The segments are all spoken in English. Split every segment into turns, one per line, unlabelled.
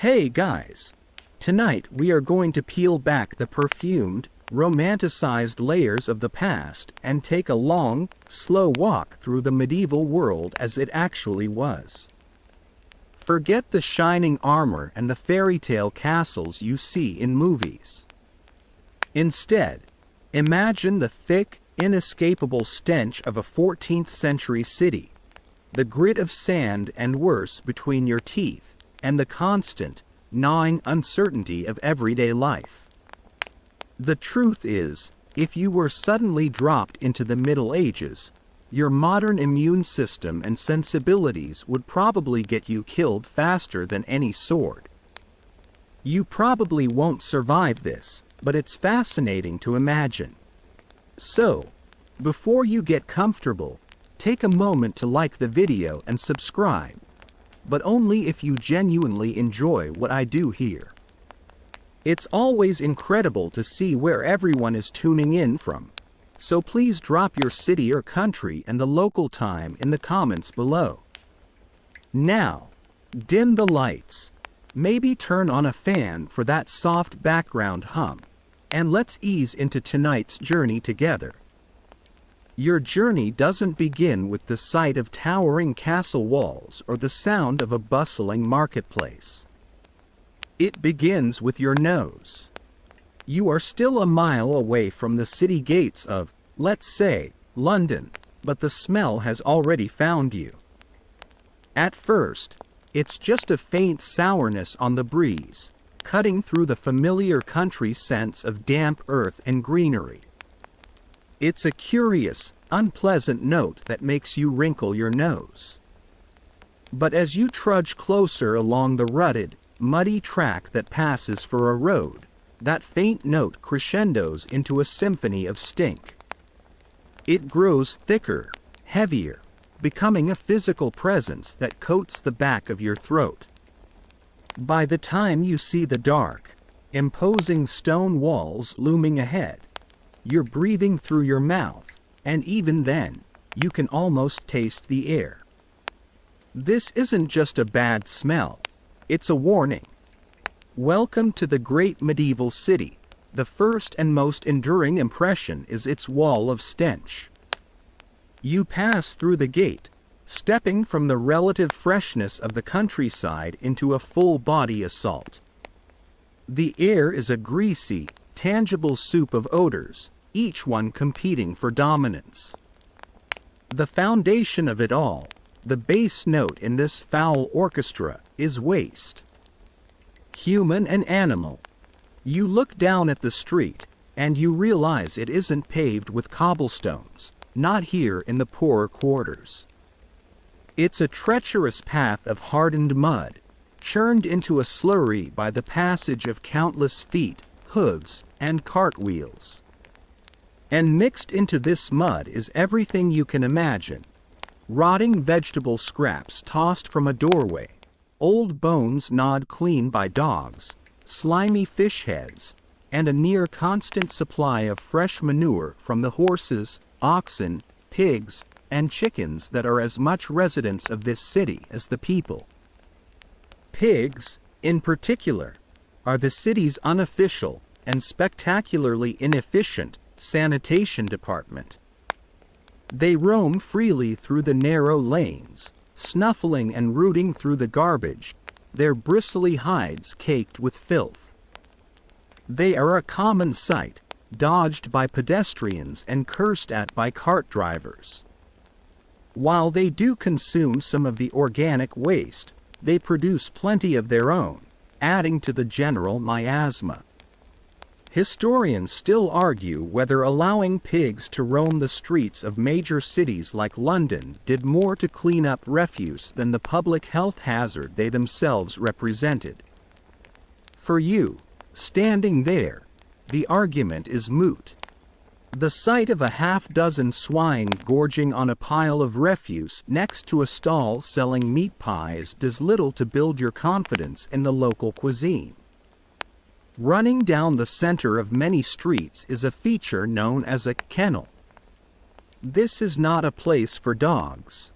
Hey guys! Tonight we are going to peel back the perfumed, romanticized layers of the past and take a long, slow walk through the medieval world as it actually was. Forget the shining armor and the fairy tale castles you see in movies. Instead, imagine the thick, inescapable stench of a 14th century city, the grit of sand and worse between your teeth, and the constant, gnawing uncertainty of everyday life. The truth is, if you were suddenly dropped into the Middle Ages, your modern immune system and sensibilities would probably get you killed faster than any sword. You probably won't survive this, but it's fascinating to imagine. So, before you get comfortable, take a moment to like the video and subscribe, but only if you genuinely enjoy what I do here. It's always incredible to see where everyone is tuning in from, so please drop your city or country and the local time in the comments below. Now, dim the lights, maybe turn on a fan for that soft background hum, and let's ease into tonight's journey together. Your journey doesn't begin with the sight of towering castle walls or the sound of a bustling marketplace. It begins with your nose. You are still a mile away from the city gates of, let's say, London, but the smell has already found you. At first, it's just a faint sourness on the breeze, cutting through the familiar country scents of damp earth and greenery. It's a curious, unpleasant note that makes you wrinkle your nose. But as you trudge closer along the rutted, muddy track that passes for a road, that faint note crescendos into a symphony of stink. It grows thicker, heavier, becoming a physical presence that coats the back of your throat. By the time you see the dark, imposing stone walls looming ahead, you're breathing through your mouth, and even then, you can almost taste the air. This isn't just a bad smell, it's a warning. Welcome to the great medieval city. The first and most enduring impression is its wall of stench. You pass through the gate, stepping from the relative freshness of the countryside into a full-body assault. The air is a greasy, tangible soup of odors, each one competing for dominance. The foundation of it all, the bass note in this foul orchestra, is waste. Human and animal. You look down at the street, and you realize it isn't paved with cobblestones, not here in the poorer quarters. It's a treacherous path of hardened mud, churned into a slurry by the passage of countless feet, hooves, and cartwheels. And mixed into this mud is everything you can imagine. Rotting vegetable scraps tossed from a doorway, old bones gnawed clean by dogs, slimy fish heads, and a near-constant supply of fresh manure from the horses, oxen, pigs, and chickens that are as much residents of this city as the people. Pigs, in particular, are the city's unofficial and spectacularly inefficient sanitation department. They roam freely through the narrow lanes, snuffling and rooting through the garbage, their bristly hides caked with filth. They are a common sight, dodged by pedestrians and cursed at by cart drivers. While they do consume some of the organic waste, they produce plenty of their own, adding to the general miasma. Historians still argue whether allowing pigs to roam the streets of major cities like London did more to clean up refuse than the public health hazard they themselves represented. For you, standing there, the argument is moot. The sight of a half-dozen swine gorging on a pile of refuse next to a stall selling meat pies does little to build your confidence in the local cuisine. Running down the center of many streets is a feature known as a kennel. This is not a place for dogs.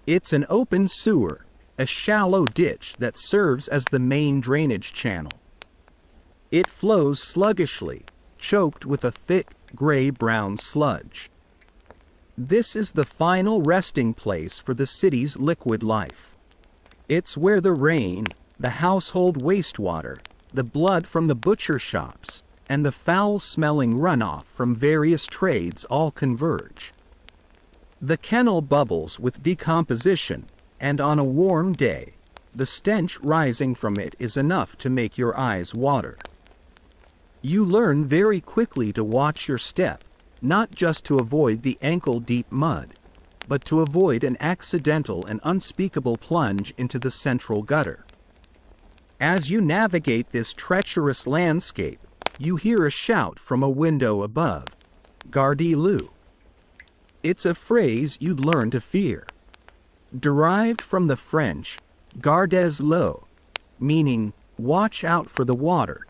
It's an open sewer, a shallow ditch that serves as the main drainage channel. It flows sluggishly, choked with a thick, gray-brown sludge. This is the final resting place for the city's liquid life. It's where the rain, the household wastewater, the blood from the butcher shops, and the foul-smelling runoff from various trades all converge. The kennel bubbles with decomposition, and on a warm day, the stench rising from it is enough to make your eyes water. You learn very quickly to watch your step, not just to avoid the ankle-deep mud, but to avoid an accidental and unspeakable plunge into the central gutter. As you navigate this treacherous landscape, you hear a shout from a window above. Gardez-vous. It's a phrase you'd learn to fear. Derived from the French, gardez-l'eau, meaning, watch out for the water.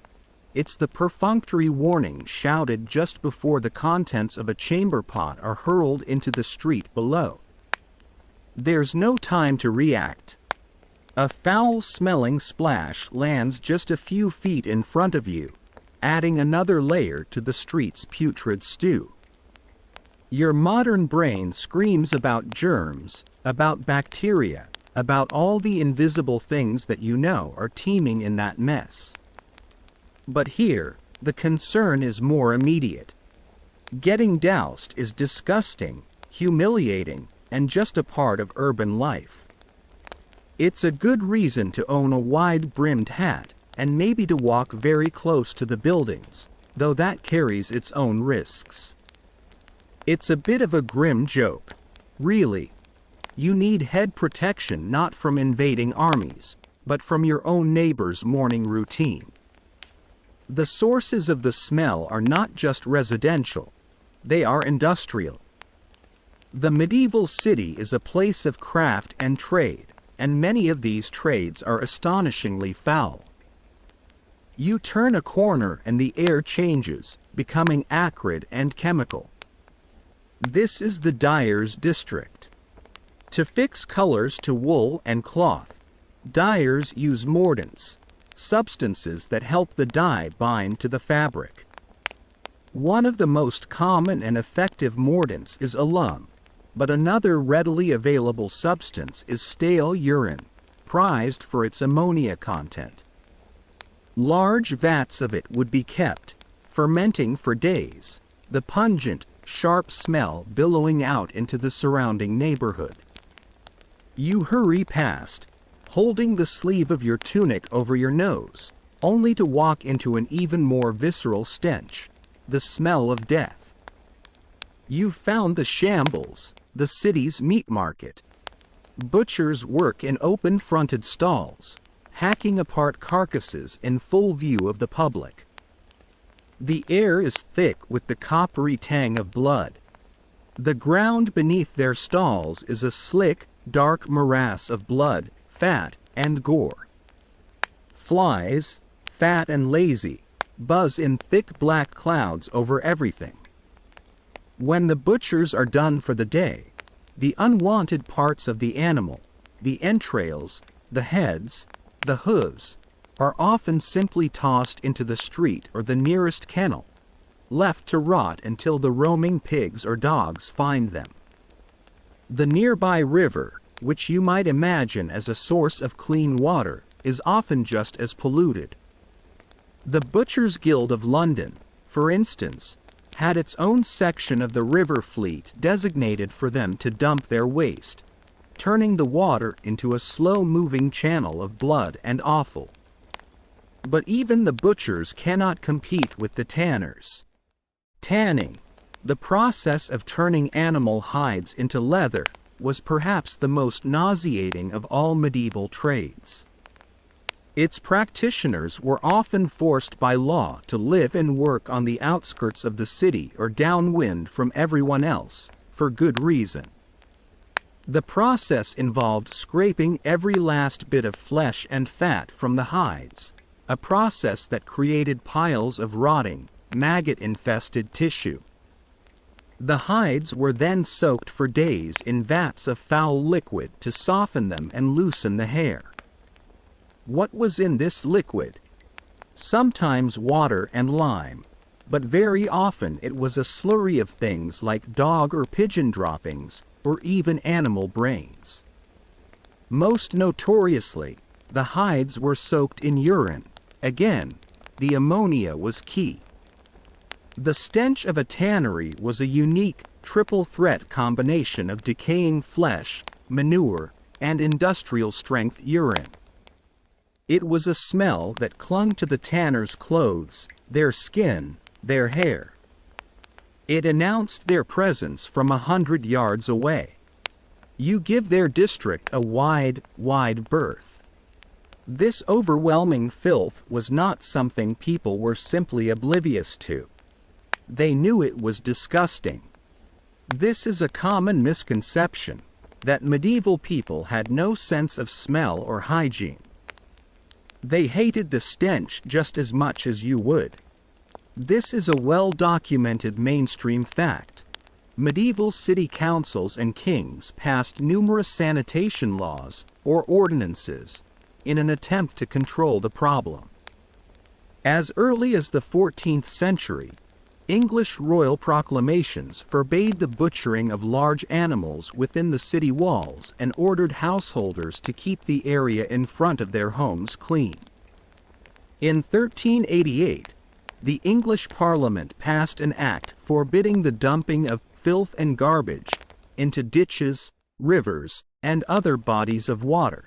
It's the perfunctory warning shouted just before the contents of a chamber pot are hurled into the street below. There's no time to react. A foul-smelling splash lands just a few feet in front of you, adding another layer to the street's putrid stew. Your modern brain screams about germs, about bacteria, about all the invisible things that you know are teeming in that mess. But here, the concern is more immediate. Getting doused is disgusting, humiliating, and just a part of urban life. It's a good reason to own a wide-brimmed hat, and maybe to walk very close to the buildings, though that carries its own risks. It's a bit of a grim joke, really. You need head protection not from invading armies, but from your own neighbor's morning routine. The sources of the smell are not just residential, they are industrial. The medieval city is a place of craft and trade, and many of these trades are astonishingly foul. You turn a corner and the air changes, becoming acrid and chemical. This is the dyer's district. To fix colors to wool and cloth, dyers use mordants, substances that help the dye bind to the fabric. One of the most common and effective mordants is alum, but another readily available substance is stale urine, prized for its ammonia content. Large vats of it would be kept, fermenting for days, the pungent, sharp smell billowing out into the surrounding neighborhood. You hurry past, holding the sleeve of your tunic over your nose, only to walk into an even more visceral stench, the smell of death. You've found the shambles, the city's meat market. Butchers work in open-fronted stalls, hacking apart carcasses in full view of the public. The air is thick with the coppery tang of blood. The ground beneath their stalls is a slick, dark morass of blood, fat, and gore. Flies, fat and lazy, buzz in thick black clouds over everything. When the butchers are done for the day, the unwanted parts of the animal, the entrails, the heads, the hooves, are often simply tossed into the street or the nearest kennel, left to rot until the roaming pigs or dogs find them. The nearby river, which you might imagine as a source of clean water, is often just as polluted. The Butchers' Guild of London, for instance, had its own section of the river fleet designated for them to dump their waste, turning the water into a slow-moving channel of blood and offal. But even the butchers cannot compete with the tanners. Tanning, the process of turning animal hides into leather, was perhaps the most nauseating of all medieval trades. Its practitioners were often forced by law to live and work on the outskirts of the city or downwind from everyone else, for good reason. The process involved scraping every last bit of flesh and fat from the hides, a process that created piles of rotting, maggot-infested tissue. The hides were then soaked for days in vats of foul liquid to soften them and loosen the hair. What was in this liquid? Sometimes water and lime, but very often it was a slurry of things like dog or pigeon droppings, or even animal brains. Most notoriously, the hides were soaked in urine. Again, the ammonia was key. The stench of a tannery was a unique, triple-threat combination of decaying flesh, manure, and industrial-strength urine. It was a smell that clung to the tanners' clothes, their skin, their hair. It announced their presence from 100 yards away. You give their district a wide, wide berth. This overwhelming filth was not something people were simply oblivious to. They knew it was disgusting. This is a common misconception, that medieval people had no sense of smell or hygiene. They hated the stench just as much as you would. This is a well-documented mainstream fact. Medieval city councils and kings passed numerous sanitation laws, or ordinances, in an attempt to control the problem. As early as the 14th century, English royal proclamations forbade the butchering of large animals within the city walls and ordered householders to keep the area in front of their homes clean. In 1388, the English Parliament passed an act forbidding the dumping of filth and garbage into ditches, rivers, and other bodies of water,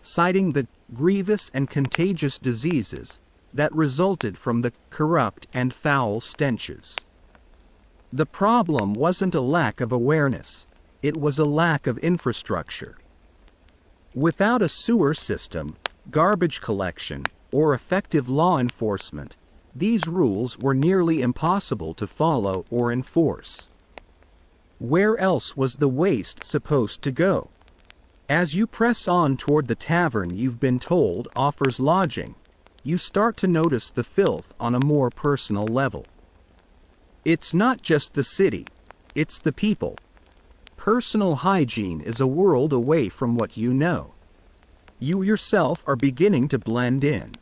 citing the grievous and contagious diseases that resulted from the corrupt and foul stenches. The problem wasn't a lack of awareness, it was a lack of infrastructure. Without a sewer system, garbage collection, or effective law enforcement, these rules were nearly impossible to follow or enforce. Where else was the waste supposed to go? As you press on toward the tavern you've been told offers lodging, you start to notice the filth on a more personal level. It's not just the city, it's the people. Personal hygiene is a world away from what you know. You yourself are beginning to blend in.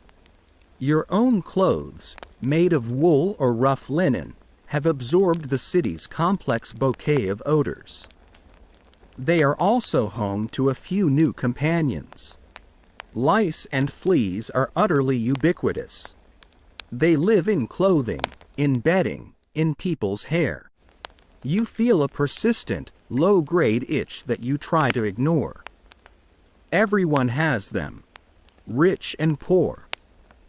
Your own clothes, made of wool or rough linen, have absorbed the city's complex bouquet of odors. They are also home to a few new companions. Lice and fleas are utterly ubiquitous. They live in clothing, in bedding, in people's hair. You feel a persistent, low-grade itch that you try to ignore. Everyone has them, rich and poor.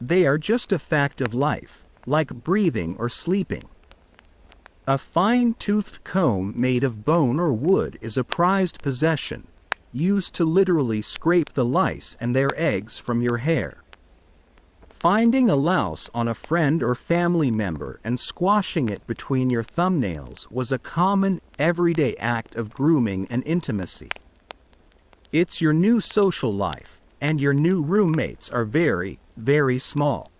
They are just a fact of life, like breathing or sleeping. A fine-toothed comb made of bone or wood is a prized possession, used to literally scrape the lice and their eggs from your hair. Finding a louse on a friend or family member and squashing it between your thumbnails was a common, everyday act of grooming and intimacy. It's your new social life, and your new roommates are very, very small.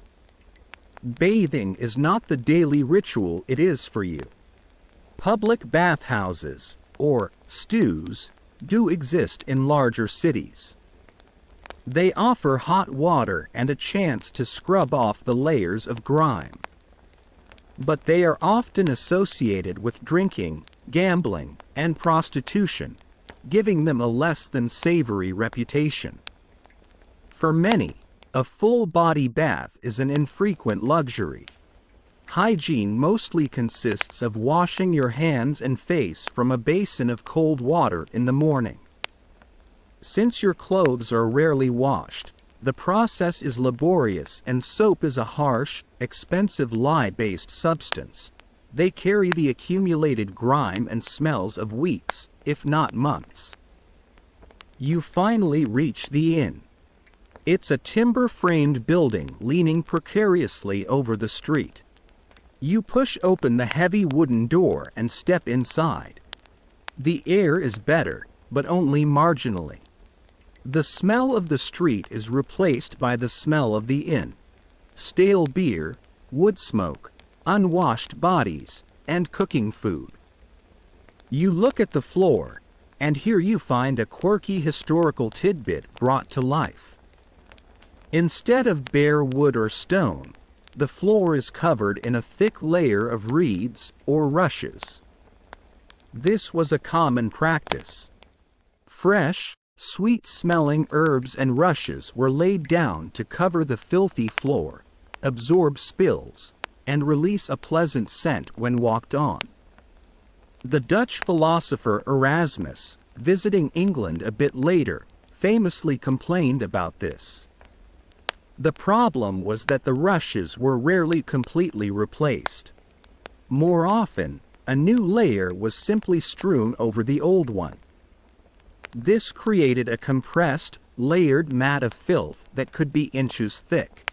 Bathing is not the daily ritual it is for you. Public bathhouses, or stews, do exist in larger cities. They offer hot water and a chance to scrub off the layers of grime. But they are often associated with drinking, gambling, and prostitution, giving them a less than savory reputation. For many, a full-body bath is an infrequent luxury. Hygiene mostly consists of washing your hands and face from a basin of cold water in the morning. Since your clothes are rarely washed, the process is laborious and soap is a harsh, expensive lye-based substance. They carry the accumulated grime and smells of weeks, if not months. You finally reach the inn. It's a timber-framed building leaning precariously over the street. You push open the heavy wooden door and step inside. The air is better, but only marginally. The smell of the street is replaced by the smell of the inn. Stale beer, wood smoke, unwashed bodies, and cooking food. You look at the floor, and here you find a quirky historical tidbit brought to life. Instead of bare wood or stone, the floor is covered in a thick layer of reeds or rushes. This was a common practice. Fresh, sweet-smelling herbs and rushes were laid down to cover the filthy floor, absorb spills, and release a pleasant scent when walked on. The Dutch philosopher Erasmus, visiting England a bit later, famously complained about this. The problem was that the rushes were rarely completely replaced. More often, a new layer was simply strewn over the old one. This created a compressed, layered mat of filth that could be inches thick.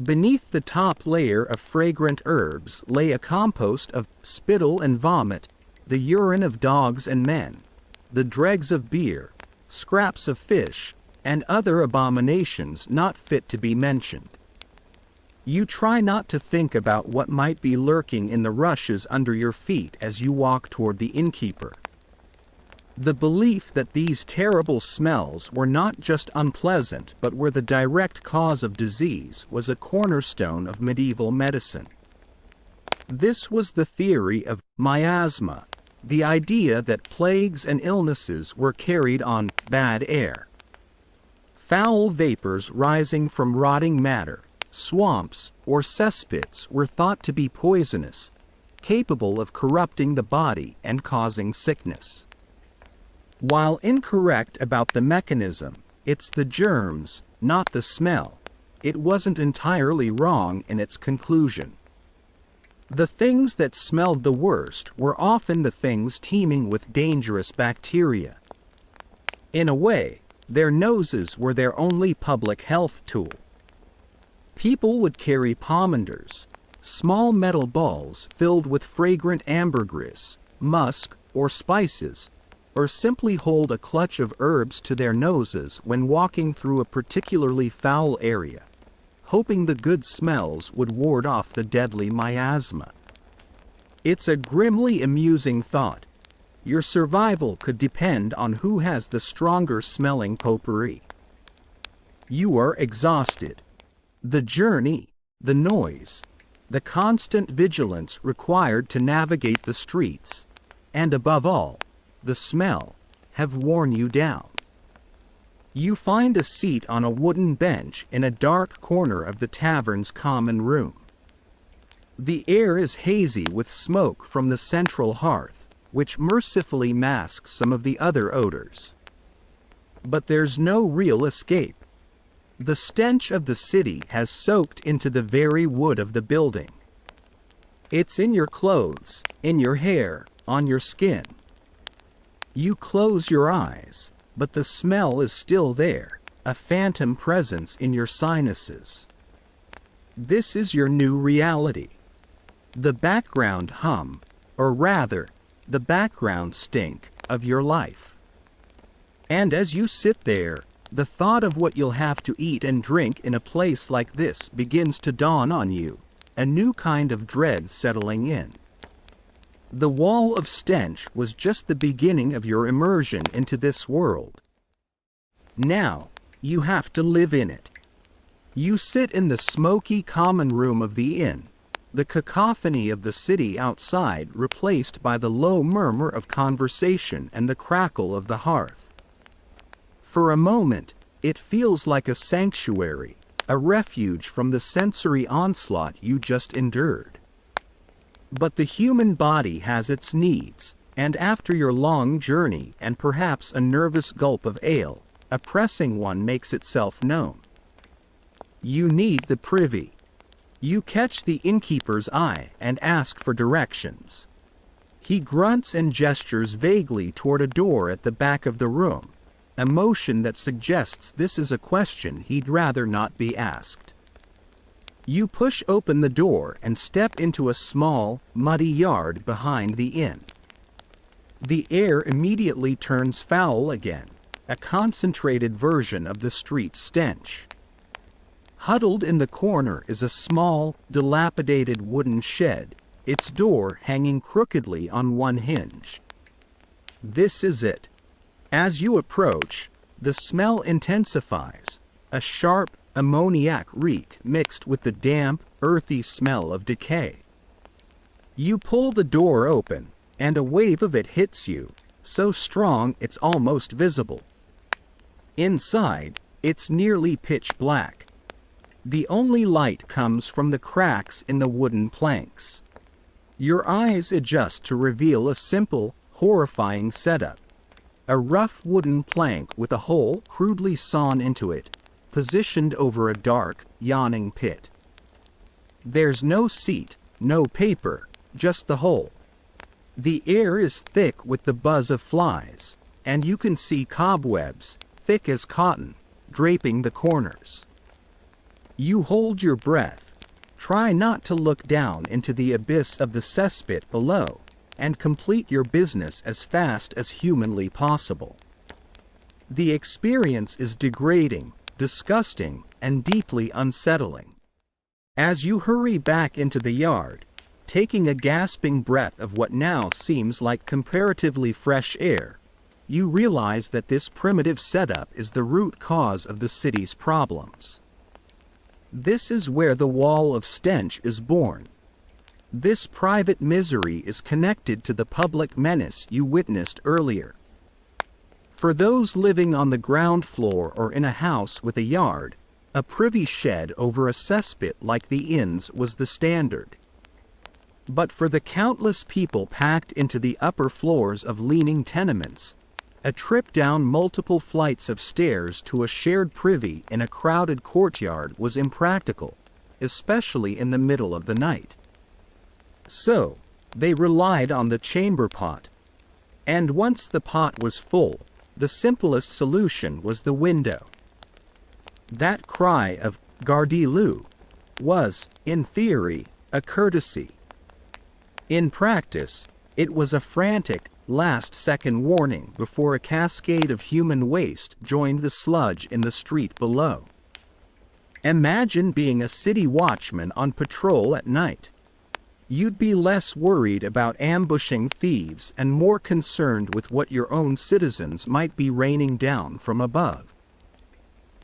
Beneath the top layer of fragrant herbs lay a compost of spittle and vomit, the urine of dogs and men, the dregs of beer, scraps of fish, and other abominations not fit to be mentioned. You try not to think about what might be lurking in the rushes under your feet as you walk toward the innkeeper. The belief that these terrible smells were not just unpleasant but were the direct cause of disease was a cornerstone of medieval medicine. This was the theory of miasma, the idea that plagues and illnesses were carried on bad air. Foul vapors rising from rotting matter, swamps, or cesspits were thought to be poisonous, capable of corrupting the body and causing sickness. While incorrect about the mechanism, it's the germs, not the smell. It wasn't entirely wrong in its conclusion. The things that smelled the worst were often the things teeming with dangerous bacteria. In a way, their noses were their only public health tool. People would carry pomanders, small metal balls filled with fragrant ambergris, musk, or spices, or simply hold a clutch of herbs to their noses when walking through a particularly foul area, hoping the good smells would ward off the deadly miasma. It's a grimly amusing thought. Your survival could depend on who has the stronger smelling potpourri. You are exhausted. The journey, the noise, the constant vigilance required to navigate the streets, and above all, the smell, have worn you down. You find a seat on a wooden bench in a dark corner of the tavern's common room. The air is hazy with smoke from the central hearth, which mercifully masks some of the other odors. But there's no real escape. The stench of the city has soaked into the very wood of the building. It's in your clothes, in your hair, on your skin. You close your eyes, but the smell is still there, a phantom presence in your sinuses. This is your new reality. The background hum, or rather, the background stink, of your life. And as you sit there, the thought of what you'll have to eat and drink in a place like this begins to dawn on you, a new kind of dread settling in. The Wall of Stench was just the beginning of your immersion into this world. Now, you have to live in it. You sit in the smoky common room of the inn, the cacophony of the city outside replaced by the low murmur of conversation and the crackle of the hearth. For a moment, it feels like a sanctuary, a refuge from the sensory onslaught you just endured. But the human body has its needs, and after your long journey and perhaps a nervous gulp of ale, a pressing one makes itself known. You need the privy. You catch the innkeeper's eye and ask for directions. He grunts and gestures vaguely toward a door at the back of the room, a motion that suggests this is a question he'd rather not be asked. You push open the door and step into a small, muddy yard behind the inn. The air immediately turns foul again, a concentrated version of the street stench. Huddled in the corner is a small, dilapidated wooden shed, its door hanging crookedly on one hinge. This is it. As you approach, the smell intensifies, a sharp, ammoniac reek mixed with the damp, earthy smell of decay. You pull the door open, and a wave of it hits you, so strong it's almost visible. Inside, it's nearly pitch black. The only light comes from the cracks in the wooden planks. Your eyes adjust to reveal a simple, horrifying setup. A rough wooden plank with a hole crudely sawn into it, positioned over a dark, yawning pit. There's no seat, no paper, just the hole. The air is thick with the buzz of flies, and you can see cobwebs, thick as cotton, draping the corners. You hold your breath, try not to look down into the abyss of the cesspit below, and complete your business as fast as humanly possible. The experience is degrading, disgusting, and deeply unsettling. As you hurry back into the yard, taking a gasping breath of what now seems like comparatively fresh air, you realize that this primitive setup is the root cause of the city's problems. This is where the Wall of Stench is born. This private misery is connected to the public menace you witnessed earlier. For those living on the ground floor or in a house with a yard, a privy shed over a cesspit like the inn's was the standard. But for the countless people packed into the upper floors of leaning tenements, a trip down multiple flights of stairs to a shared privy in a crowded courtyard was impractical, especially in the middle of the night. So, they relied on the chamber pot. And once the pot was full, the simplest solution was the window. That cry of "Gardez-le" was, in theory, a courtesy. In practice, it was a frantic, last-second warning before a cascade of human waste joined the sludge in the street below. Imagine being a city watchman on patrol at night. You'd be less worried about ambushing thieves and more concerned with what your own citizens might be raining down from above.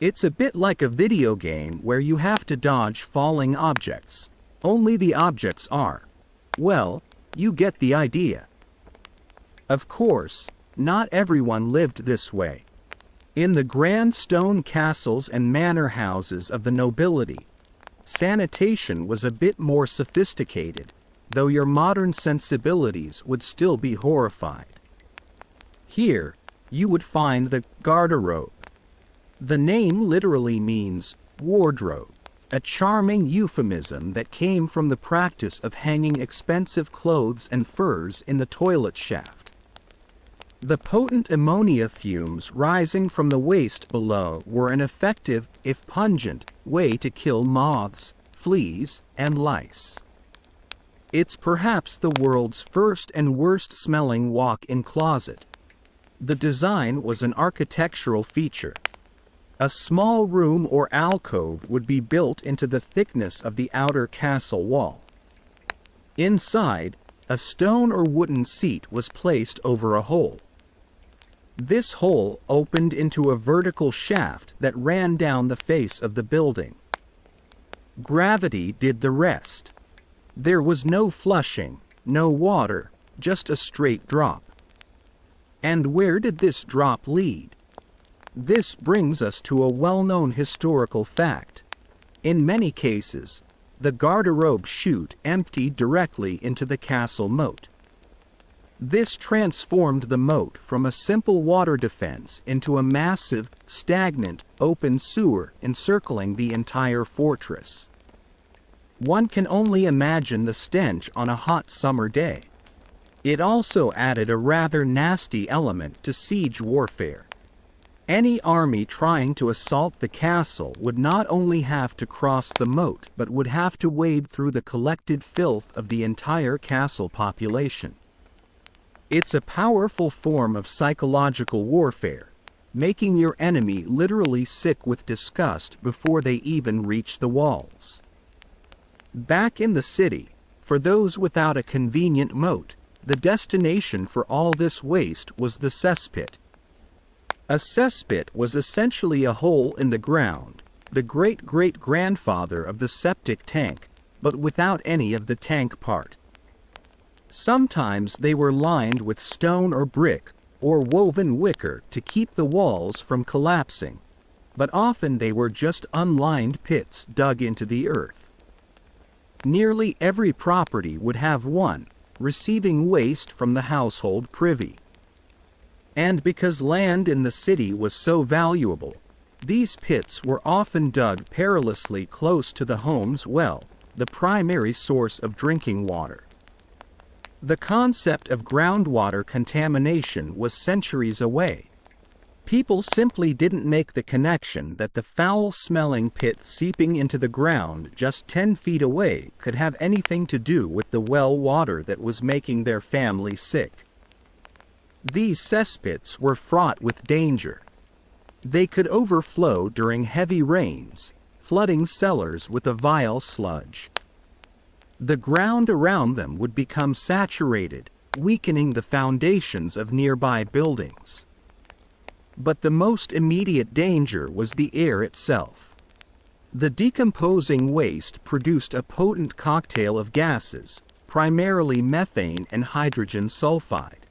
It's a bit like a video game where you have to dodge falling objects. Only the objects are. Well, you get the idea. Of course, not everyone lived this way. In the grand stone castles and manor houses of the nobility, sanitation was a bit more sophisticated, though your modern sensibilities would still be horrified. Here, you would find the garderobe. The name literally means wardrobe, a charming euphemism that came from the practice of hanging expensive clothes and furs in the toilet shaft. The potent ammonia fumes rising from the waste below were an effective, if pungent, way to kill moths, fleas, and lice. It's perhaps the world's first and worst-smelling walk-in closet. The design was an architectural feature. A small room or alcove would be built into the thickness of the outer castle wall. Inside, a stone or wooden seat was placed over a hole. This hole opened into a vertical shaft that ran down the face of the building. Gravity did the rest. There was no flushing, no water, just a straight drop. And where did this drop lead? This brings us to a well-known historical fact. In many cases, the garderobe chute emptied directly into the castle moat. This transformed the moat from a simple water defense into a massive, stagnant, open sewer encircling the entire fortress. One can only imagine the stench on a hot summer day. It also added a rather nasty element to siege warfare. Any army trying to assault the castle would not only have to cross the moat but would have to wade through the collected filth of the entire castle population. It's a powerful form of psychological warfare, making your enemy literally sick with disgust before they even reach the walls. Back in the city, For those without a convenient moat, the destination for all this waste was the cesspit. A cesspit was essentially a hole in the ground, the great-great-grandfather of the septic tank, but without any of the tank part. Sometimes they were lined with stone or brick, or woven wicker to keep the walls from collapsing, but often they were just unlined pits dug into the earth. Nearly every property would have one, receiving waste from the household privy. And because land in the city was so valuable, these pits were often dug perilously close to the home's well, the primary source of drinking water. The concept of groundwater contamination was centuries away. People simply didn't make the connection that the foul-smelling pit seeping into the ground just 10 feet away could have anything to do with the well water that was making their family sick. These cesspits were fraught with danger. They could overflow during heavy rains, flooding cellars with a vile sludge. The ground around them would become saturated, weakening the foundations of nearby buildings. But the most immediate danger was the air itself. The decomposing waste produced a potent cocktail of gases, primarily methane and hydrogen sulfide.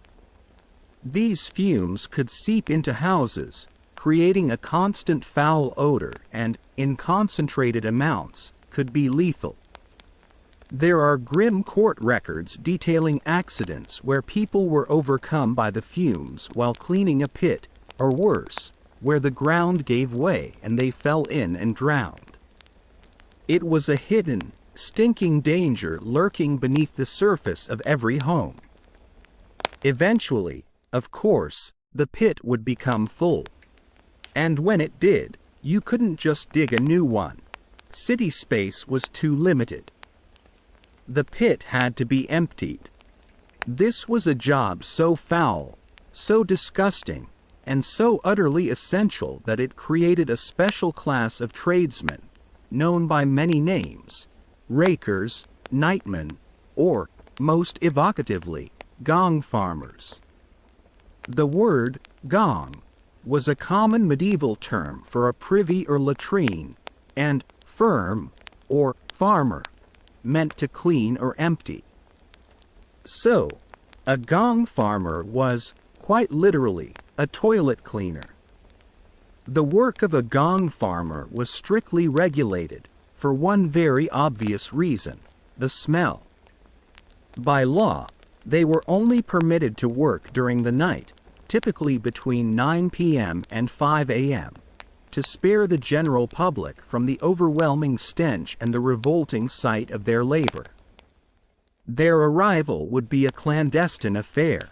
These fumes could seep into houses, creating a constant foul odor and, in concentrated amounts, could be lethal. There are grim court records detailing accidents where people were overcome by the fumes while cleaning a pit, or worse, where the ground gave way and they fell in and drowned. It was a hidden, stinking danger lurking beneath the surface of every home. Eventually, of course, the pit would become full. And when it did, you couldn't just dig a new one. City space was too limited. The pit had to be emptied. This was a job so foul, so disgusting, and so utterly essential that it created a special class of tradesmen, known by many names: rakers, nightmen, or, most evocatively, gong farmers. The word gong was a common medieval term for a privy or latrine, and firm, or farmer, meant to clean or empty. So, a gong farmer was, quite literally, a toilet cleaner. The work of a gong farmer was strictly regulated, for one very obvious reason: the smell. By law, they were only permitted to work during the night, typically between 9 p.m. and 5 a.m., to spare the general public from the overwhelming stench and the revolting sight of their labor. Their arrival would be a clandestine affair.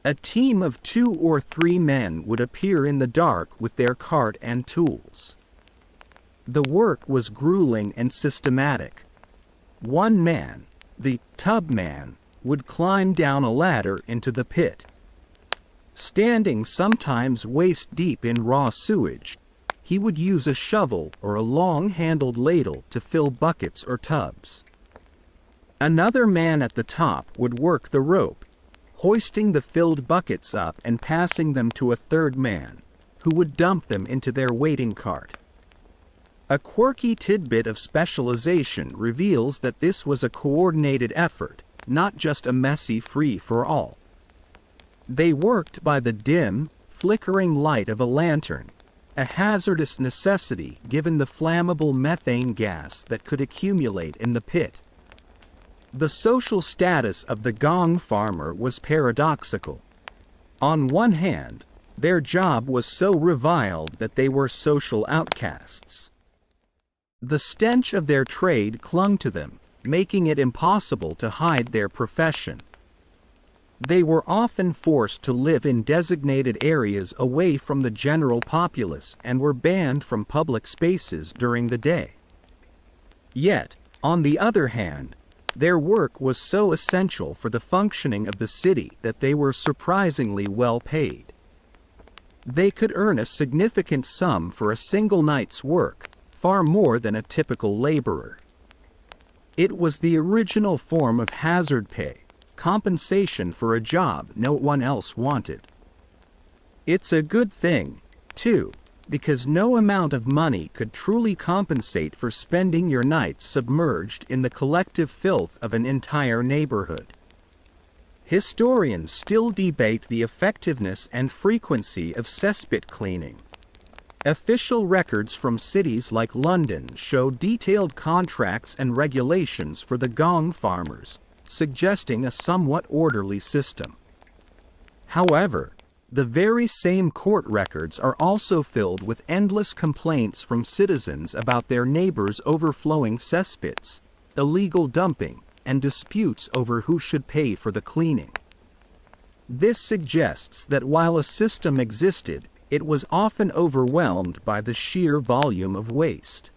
A team of 2 or 3 men would appear in the dark with their cart and tools. The work was grueling and systematic. One man, the tub man, would climb down a ladder into the pit. Standing sometimes waist-deep in raw sewage, he would use a shovel or a long-handled ladle to fill buckets or tubs. Another man at the top would work the rope, hoisting the filled buckets up and passing them to a third man, who would dump them into their waiting cart. A quirky tidbit of specialization reveals that this was a coordinated effort, not just a messy free-for-all. They worked by the dim, flickering light of a lantern, a hazardous necessity given the flammable methane gas that could accumulate in the pit. The social status of the gong farmer was paradoxical. On one hand, their job was so reviled that they were social outcasts. The stench of their trade clung to them, making it impossible to hide their profession. They were often forced to live in designated areas away from the general populace and were banned from public spaces during the day. Yet, on the other hand, their work was so essential for the functioning of the city that they were surprisingly well paid. They could earn a significant sum for a single night's work, far more than a typical laborer. It was the original form of hazard pay, compensation for a job no one else wanted. It's a good thing, too, because no amount of money could truly compensate for spending your nights submerged in the collective filth of an entire neighborhood. Historians still debate the effectiveness and frequency of cesspit cleaning. Official records from cities like London show detailed contracts and regulations for the gong farmers, suggesting a somewhat orderly system. However, the very same court records are also filled with endless complaints from citizens about their neighbors' overflowing cesspits, illegal dumping, and disputes over who should pay for the cleaning. This suggests that while a system existed, it was often overwhelmed by the sheer volume of waste.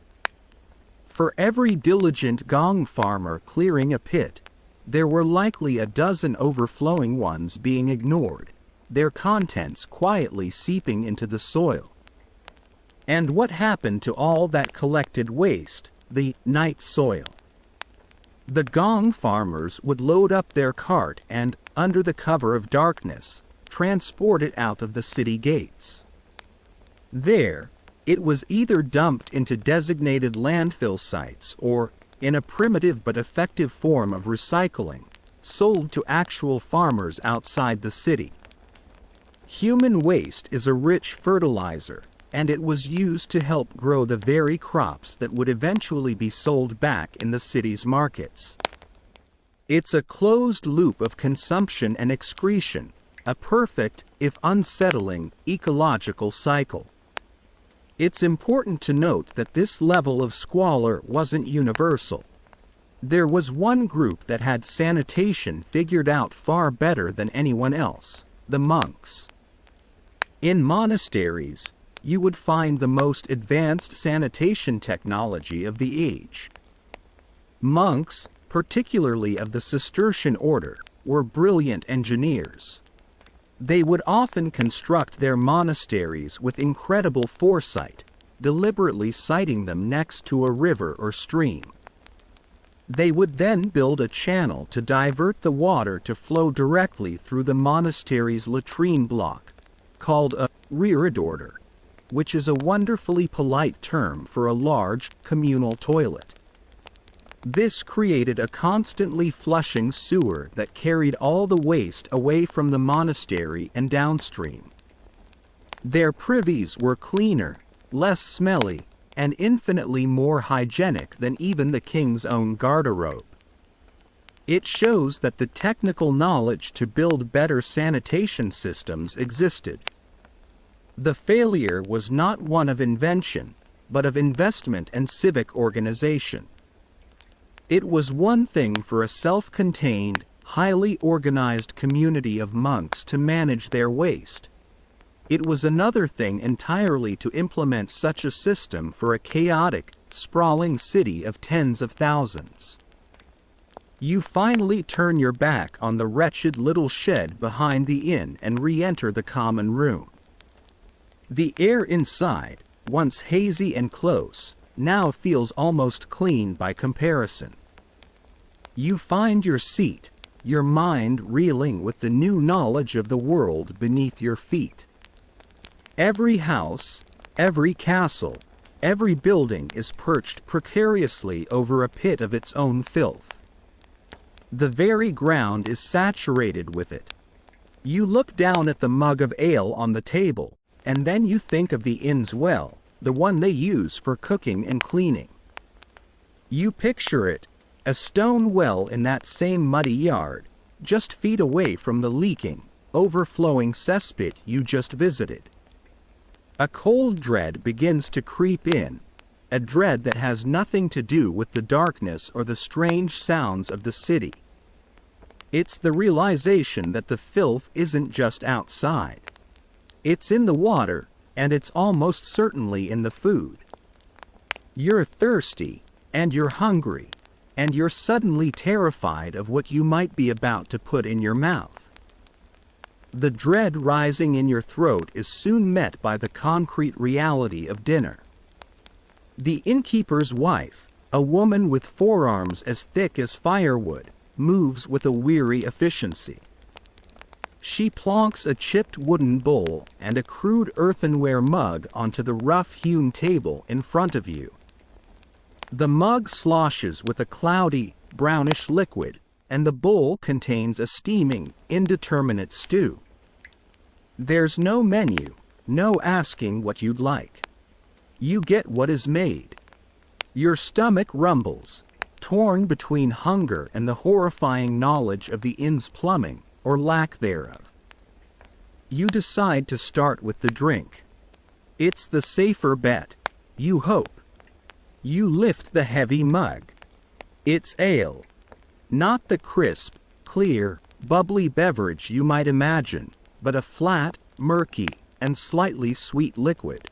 For every diligent gong farmer clearing a pit, there were likely a dozen overflowing ones being ignored, their contents quietly seeping into the soil. And what happened to all that collected waste, the night soil? The gong farmers would load up their cart and, under the cover of darkness, transport it out of the city gates. There, it was either dumped into designated landfill sites or, in a primitive but effective form of recycling, sold to actual farmers outside the city. Human waste is a rich fertilizer, and it was used to help grow the very crops that would eventually be sold back in the city's markets. It's a closed loop of consumption and excretion, a perfect, if unsettling, ecological cycle. It's important to note that this level of squalor wasn't universal. There was one group that had sanitation figured out far better than anyone else: the monks. In monasteries, you would find the most advanced sanitation technology of the age. Monks, particularly of the Cistercian order, were brilliant engineers. They would often construct their monasteries with incredible foresight, deliberately siting them next to a river or stream. They would then build a channel to divert the water to flow directly through the monastery's latrine block, called a reredorer, which is a wonderfully polite term for a large, communal toilet. This created a constantly flushing sewer that carried all the waste away from the monastery and downstream. Their privies were cleaner, less smelly, and infinitely more hygienic than even the king's own garderobe. It shows that the technical knowledge to build better sanitation systems existed. The failure was not one of invention, but of investment and civic organization. It was one thing for a self-contained, highly organized community of monks to manage their waste. It was another thing entirely to implement such a system for a chaotic, sprawling city of tens of thousands. You finally turn your back on the wretched little shed behind the inn and re-enter the common room. The air inside, once hazy and close, now feels almost clean by comparison. You find your seat, your mind reeling with the new knowledge of the world beneath your feet. Every house, every castle, every building is perched precariously over a pit of its own filth. The very ground is saturated with it. You look down at the mug of ale on the table, and then you think of the inn's well, the one they use for cooking and cleaning. You picture it, a stone well in that same muddy yard, just feet away from the leaking, overflowing cesspit you just visited. A cold dread begins to creep in, a dread that has nothing to do with the darkness or the strange sounds of the city. It's the realization that the filth isn't just outside. It's in the water, and it's almost certainly in the food. You're thirsty, and you're hungry, and you're suddenly terrified of what you might be about to put in your mouth. The dread rising in your throat is soon met by the concrete reality of dinner. The innkeeper's wife, A woman with forearms as thick as firewood moves with a weary efficiency. She plonks a chipped wooden bowl and a crude earthenware mug onto the rough-hewn table in front of you. The mug sloshes with a cloudy, brownish liquid, and the bowl contains a steaming, indeterminate stew. There's no menu, no asking what you'd like. You get what is made. Your stomach rumbles, torn between hunger and the horrifying knowledge of the inn's plumbing, or lack thereof. You decide to start with the drink. It's the safer bet, you hope. You lift the heavy mug. It's ale. Not the crisp, clear, bubbly beverage you might imagine, but a flat, murky, and slightly sweet liquid.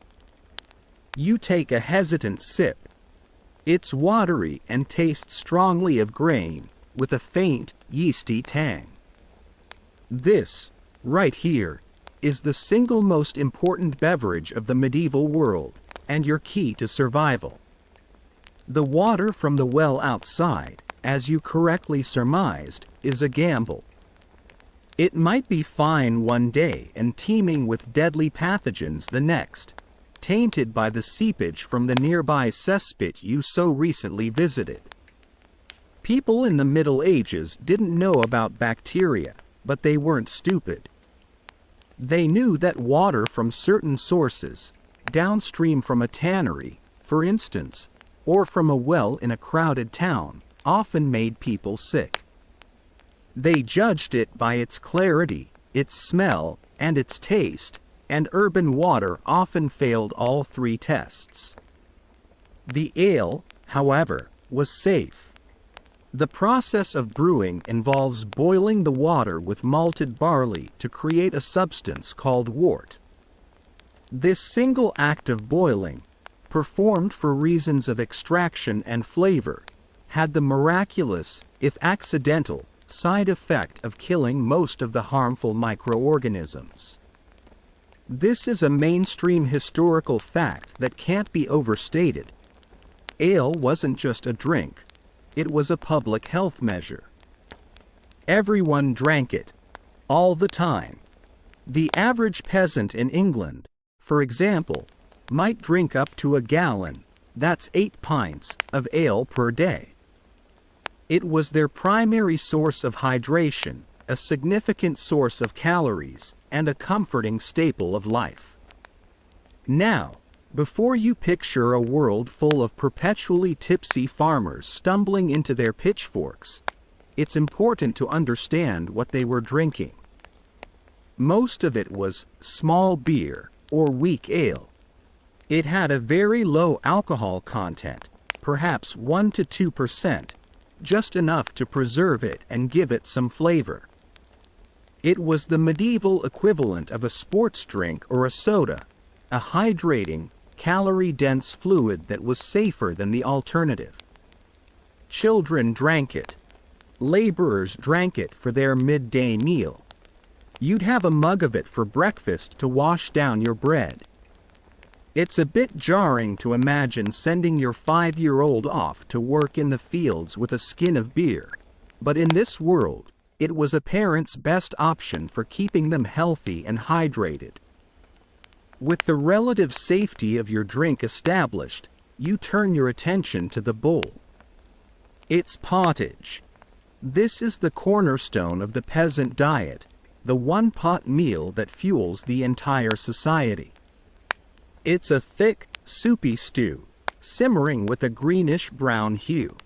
You take a hesitant sip. It's watery and tastes strongly of grain, with a faint, yeasty tang. This, right here, is the single most important beverage of the medieval world, and your key to survival. The water from the well outside, as you correctly surmised, is a gamble. It might be fine one day and teeming with deadly pathogens the next, tainted by the seepage from the nearby cesspit you so recently visited. People in the Middle Ages didn't know about bacteria, but they weren't stupid. They knew that water from certain sources, downstream from a tannery, for instance, or from a well in a crowded town, often made people sick. They judged it by its clarity, its smell, and its taste, and urban water often failed all three tests. The ale, however, was safe. The process of brewing involves boiling the water with malted barley to create a substance called wort. This single act of boiling, performed for reasons of extraction and flavor, had the miraculous, if accidental, side effect of killing most of the harmful microorganisms. This is a mainstream historical fact that can't be overstated. Ale wasn't just a drink, it was a public health measure. Everyone drank it, all the time. The average peasant in England, for example, might drink up to a gallon, that's 8 pints, of ale per day. It was their primary source of hydration, a significant source of calories, and a comforting staple of life. Now, before you picture a world full of perpetually tipsy farmers stumbling into their pitchforks, it's important to understand what they were drinking. Most of it was small beer, or weak ale. It had a very low alcohol content, perhaps 1 to 2%, just enough to preserve it and give it some flavor. It was the medieval equivalent of a sports drink or a soda, a hydrating, calorie-dense fluid that was safer than the alternative. Children drank it. Laborers drank it for their midday meal. You'd have a mug of it for breakfast to wash down your bread. It's a bit jarring to imagine sending your 5-year-old off to work in the fields with a skin of beer, but in this world, it was a parent's best option for keeping them healthy and hydrated. With the relative safety of your drink established, you turn your attention to the bowl. It's pottage. This is the cornerstone of the peasant diet, the one-pot meal that fuels the entire society. It's a thick, soupy stew, simmering with a greenish-brown hue.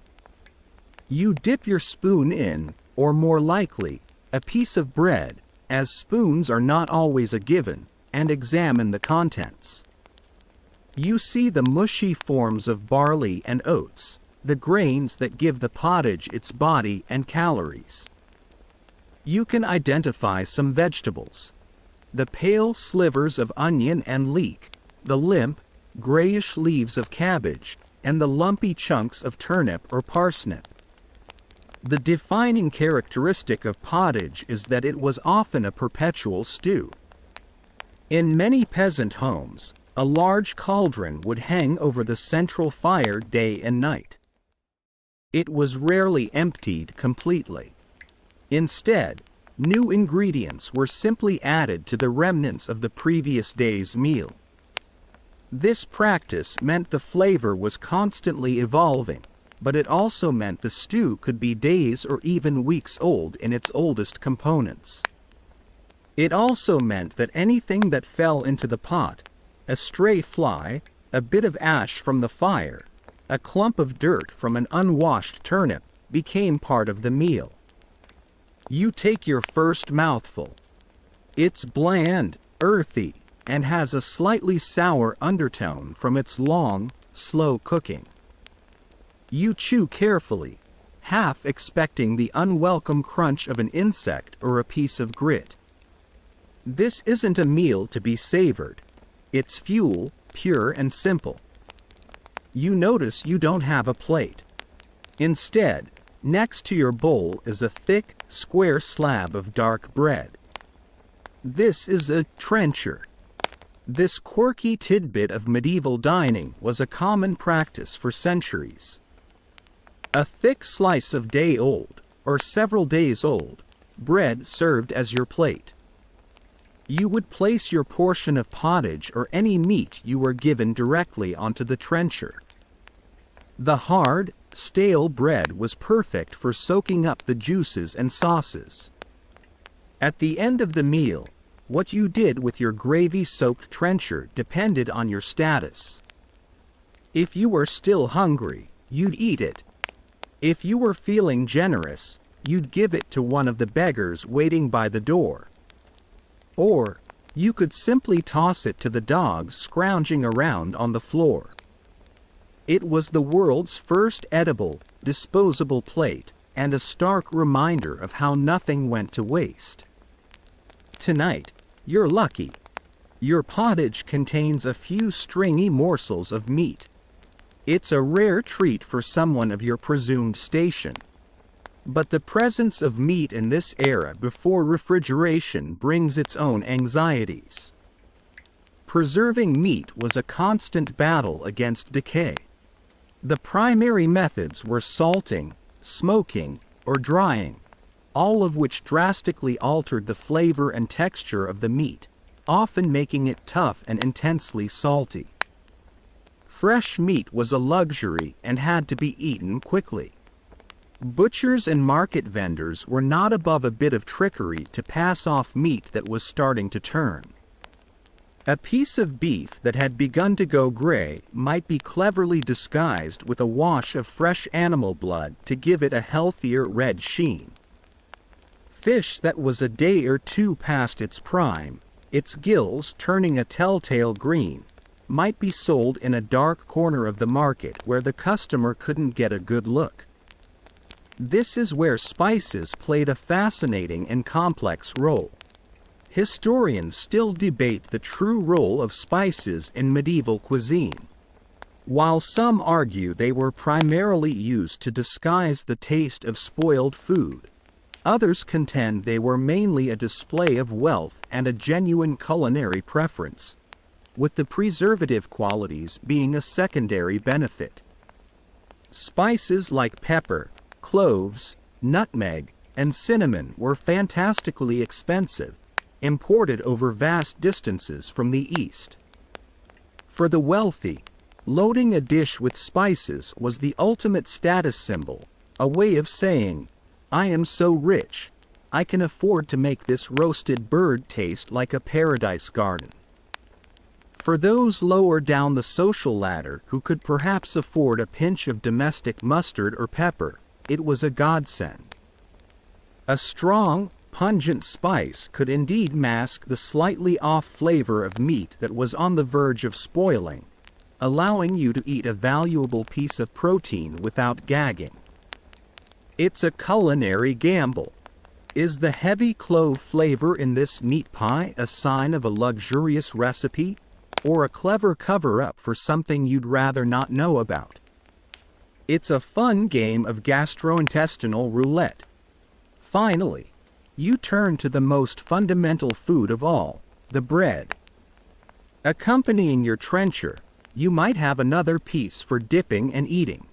You dip your spoon in, or more likely, a piece of bread, as spoons are not always a given, and examine the contents. You see the mushy forms of barley and oats, the grains that give the pottage its body and calories. You can identify some vegetables. The pale slivers of onion and leek, the limp, grayish leaves of cabbage, and the lumpy chunks of turnip or parsnip. The defining characteristic of pottage is that it was often a perpetual stew. In many peasant homes, a large cauldron would hang over the central fire day and night. It was rarely emptied completely. Instead, new ingredients were simply added to the remnants of the previous day's meal. This practice meant the flavor was constantly evolving, but it also meant the stew could be days or even weeks old in its oldest components. It also meant that anything that fell into the pot, a stray fly, a bit of ash from the fire, a clump of dirt from an unwashed turnip, became part of the meal. You take your first mouthful. It's bland, earthy, and has a slightly sour undertone from its long, slow cooking. You chew carefully, half expecting the unwelcome crunch of an insect or a piece of grit. This isn't a meal to be savored. It's fuel, pure and simple. You notice you don't have a plate. Instead, next to your bowl is a thick, square slab of dark bread. This is a trencher. This quirky tidbit of medieval dining was a common practice for centuries. A thick slice of day-old, or several days old, bread served as your plate. You would place your portion of pottage or any meat you were given directly onto the trencher. The hard, stale bread was perfect for soaking up the juices and sauces. At the end of the meal, what you did with your gravy-soaked trencher depended on your status. If you were still hungry, you'd eat it. If you were feeling generous, you'd give it to one of the beggars waiting by the door. Or, you could simply toss it to the dogs scrounging around on the floor. It was the world's first edible, disposable plate, and a stark reminder of how nothing went to waste. Tonight, you're lucky. Your pottage contains a few stringy morsels of meat. It's a rare treat for someone of your presumed station. But the presence of meat in this era before refrigeration brings its own anxieties. Preserving meat was a constant battle against decay. The primary methods were salting, smoking, or drying, all of which drastically altered the flavor and texture of the meat, often making it tough and intensely salty. Fresh meat was a luxury and had to be eaten quickly. Butchers and market vendors were not above a bit of trickery to pass off meat that was starting to turn. A piece of beef that had begun to go gray might be cleverly disguised with a wash of fresh animal blood to give it a healthier red sheen. Fish that was a day or two past its prime, its gills turning a telltale green, might be sold in a dark corner of the market where the customer couldn't get a good look. This is where spices played a fascinating and complex role. Historians still debate the true role of spices in medieval cuisine. While some argue they were primarily used to disguise the taste of spoiled food, others contend they were mainly a display of wealth and a genuine culinary preference, with the preservative qualities being a secondary benefit. Spices like pepper, cloves, nutmeg, and cinnamon were fantastically expensive, imported over vast distances from the East. For the wealthy, loading a dish with spices was the ultimate status symbol, a way of saying, "I am so rich, I can afford to make this roasted bird taste like a paradise garden." For those lower down the social ladder who could perhaps afford a pinch of domestic mustard or pepper, it was a godsend. A strong, pungent spice could indeed mask the slightly off flavor of meat that was on the verge of spoiling, allowing you to eat a valuable piece of protein without gagging. It's a culinary gamble. Is the heavy clove flavor in this meat pie a sign of a luxurious recipe, or a clever cover-up for something you'd rather not know about? It's a fun game of gastrointestinal roulette. Finally, you turn to the most fundamental food of all, the bread. Accompanying your trencher, you might have another piece for dipping and eating.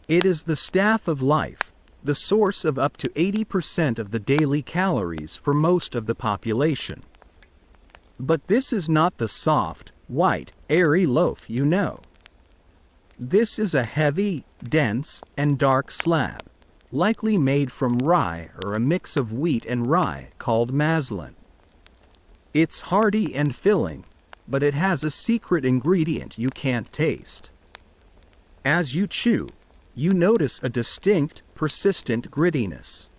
It is the staff of life, the source of up to 80% of the daily calories for most of the population. But this is not the soft, white, airy loaf you know. This is a heavy, dense, and dark slab, likely made from rye or a mix of wheat and rye called maslin. It's hearty and filling, but it has a secret ingredient you can't taste. As you chew, you notice a distinct, persistent grittiness.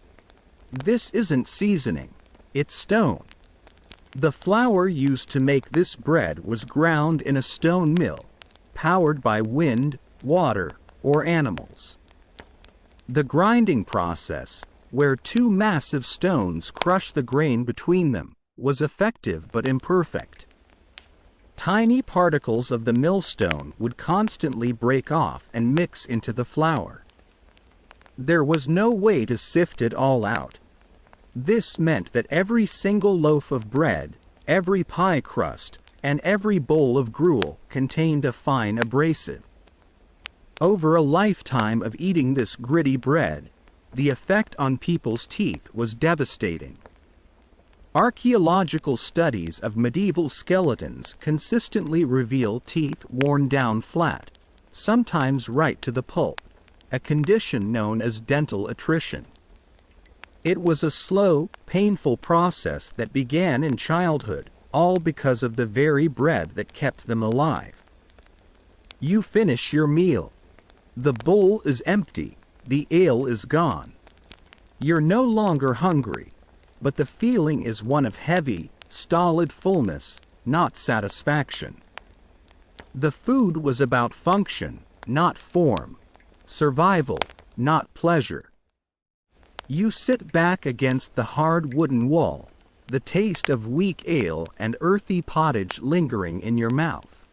This isn't seasoning, it's stone. The flour used to make this bread was ground in a stone mill, powered by wind, water, or animals. The grinding process, where two massive stones crush the grain between them, was effective but imperfect. Tiny particles of the millstone would constantly break off and mix into the flour. There was no way to sift it all out. This meant that every single loaf of bread, every pie crust, and every bowl of gruel contained a fine abrasive. Over a lifetime of eating this gritty bread, the effect on people's teeth was devastating. Archaeological studies of medieval skeletons consistently reveal teeth worn down flat, sometimes right to the pulp, a condition known as dental attrition. It was a slow, painful process that began in childhood, all because of the very bread that kept them alive. You finish your meal. The bowl is empty, the ale is gone. You're no longer hungry, but the feeling is one of heavy, stolid fullness, not satisfaction. The food was about function, not form, survival, not pleasure. You sit back against the hard wooden wall, the taste of weak ale and earthy pottage lingering in your mouth.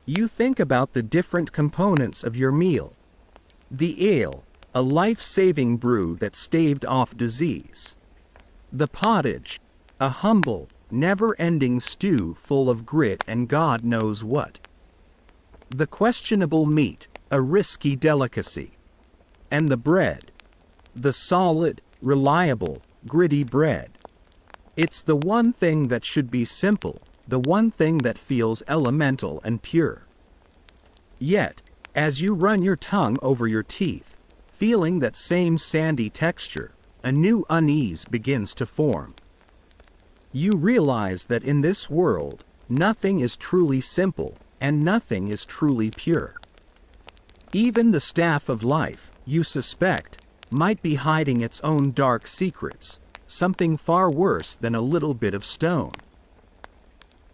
You think about the different components of your meal. The ale, a life-saving brew that staved off disease. The pottage, a humble, never-ending stew full of grit and God knows what. The questionable meat, a risky delicacy. And the bread, the solid, reliable, gritty bread. It's the one thing that should be simple, the one thing that feels elemental and pure. Yet, as you run your tongue over your teeth, feeling that same sandy texture, a new unease begins to form. You realize that in this world, nothing is truly simple, and nothing is truly pure. Even the staff of life, you suspect, might be hiding its own dark secrets, something far worse than a little bit of stone.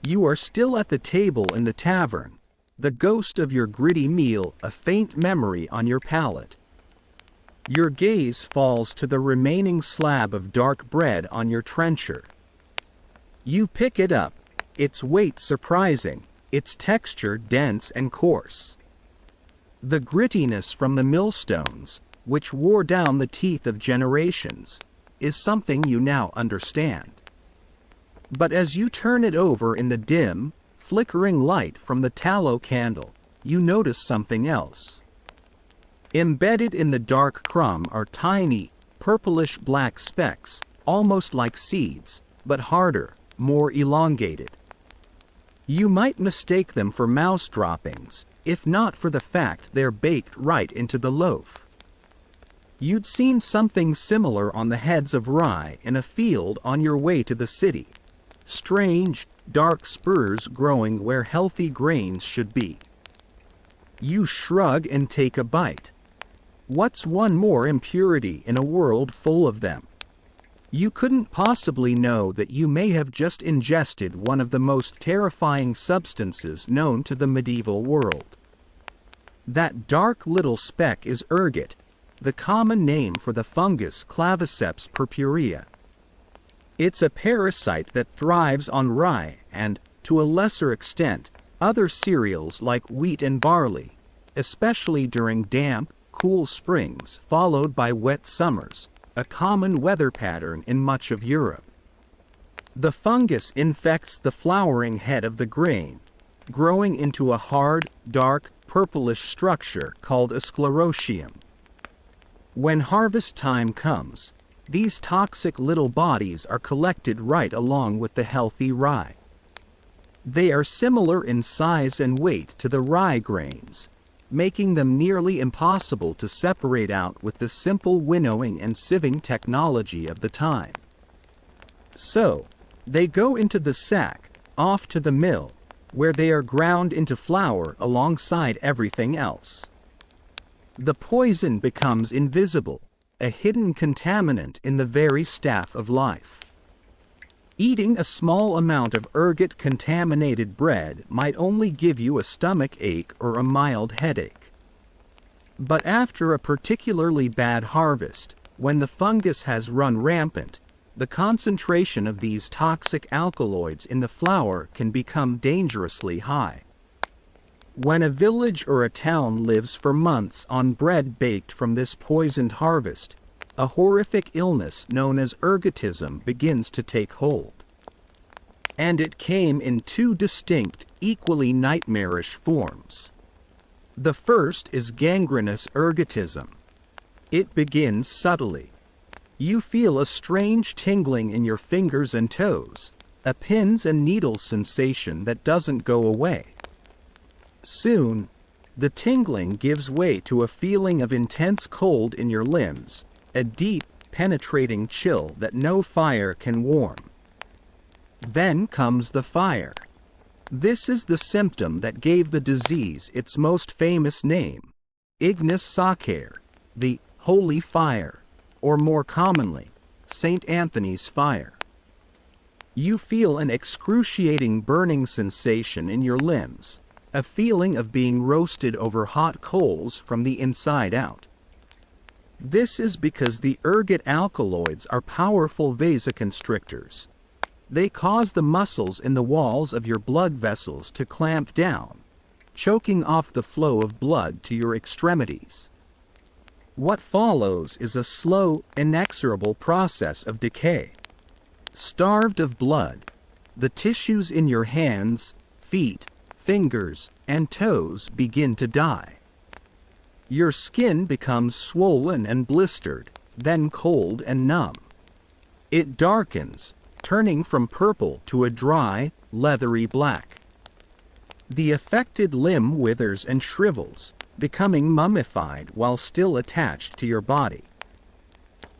You are still at the table in the tavern, the ghost of your gritty meal a faint memory on your palate. Your gaze falls to the remaining slab of dark bread on your trencher. You pick it up, its weight surprising, its texture dense and coarse. The grittiness from the millstones, which wore down the teeth of generations, is something you now understand. But as you turn it over in the dim, flickering light from the tallow candle, you notice something else. Embedded in the dark crumb are tiny, purplish-black specks, almost like seeds, but harder, more elongated. You might mistake them for mouse droppings, if not for the fact they're baked right into the loaf. You'd seen something similar on the heads of rye in a field on your way to the city. Strange, dark spurs growing where healthy grains should be. You shrug and take a bite. What's one more impurity in a world full of them? You couldn't possibly know that you may have just ingested one of the most terrifying substances known to the medieval world. That dark little speck is ergot, the common name for the fungus Claviceps purpurea. It's a parasite that thrives on rye and, to a lesser extent, other cereals like wheat and barley, especially during damp, cool springs followed by wet summers, a common weather pattern in much of Europe. The fungus infects the flowering head of the grain, growing into a hard, dark, purplish structure called a sclerotium. When harvest time comes, these toxic little bodies are collected right along with the healthy rye. They are similar in size and weight to the rye grains, making them nearly impossible to separate out with the simple winnowing and sieving technology of the time. So, they go into the sack, off to the mill, where they are ground into flour alongside everything else. The poison becomes invisible, a hidden contaminant in the very staff of life. Eating a small amount of ergot-contaminated bread might only give you a stomach ache or a mild headache. But after a particularly bad harvest, when the fungus has run rampant, the concentration of these toxic alkaloids in the flour can become dangerously high. When a village or a town lives for months on bread baked from this poisoned harvest, a horrific illness known as ergotism begins to take hold. And it came in two distinct, equally nightmarish forms. The first is gangrenous ergotism. It begins subtly. You feel a strange tingling in your fingers and toes, a pins and needles sensation that doesn't go away. Soon, the tingling gives way to a feeling of intense cold in your limbs, a deep, penetrating chill that no fire can warm. Then comes the fire. This is the symptom that gave the disease its most famous name, Ignis Sacer, the holy fire, or more commonly, St. Anthony's fire. You feel an excruciating burning sensation in your limbs, a feeling of being roasted over hot coals from the inside out. This is because the ergot alkaloids are powerful vasoconstrictors. They cause the muscles in the walls of your blood vessels to clamp down, choking off the flow of blood to your extremities. What follows is a slow, inexorable process of decay. Starved of blood, the tissues in your hands, feet, fingers, and toes begin to die. Your skin becomes swollen and blistered, then cold and numb. It darkens, turning from purple to a dry, leathery black. The affected limb withers and shrivels, becoming mummified while still attached to your body.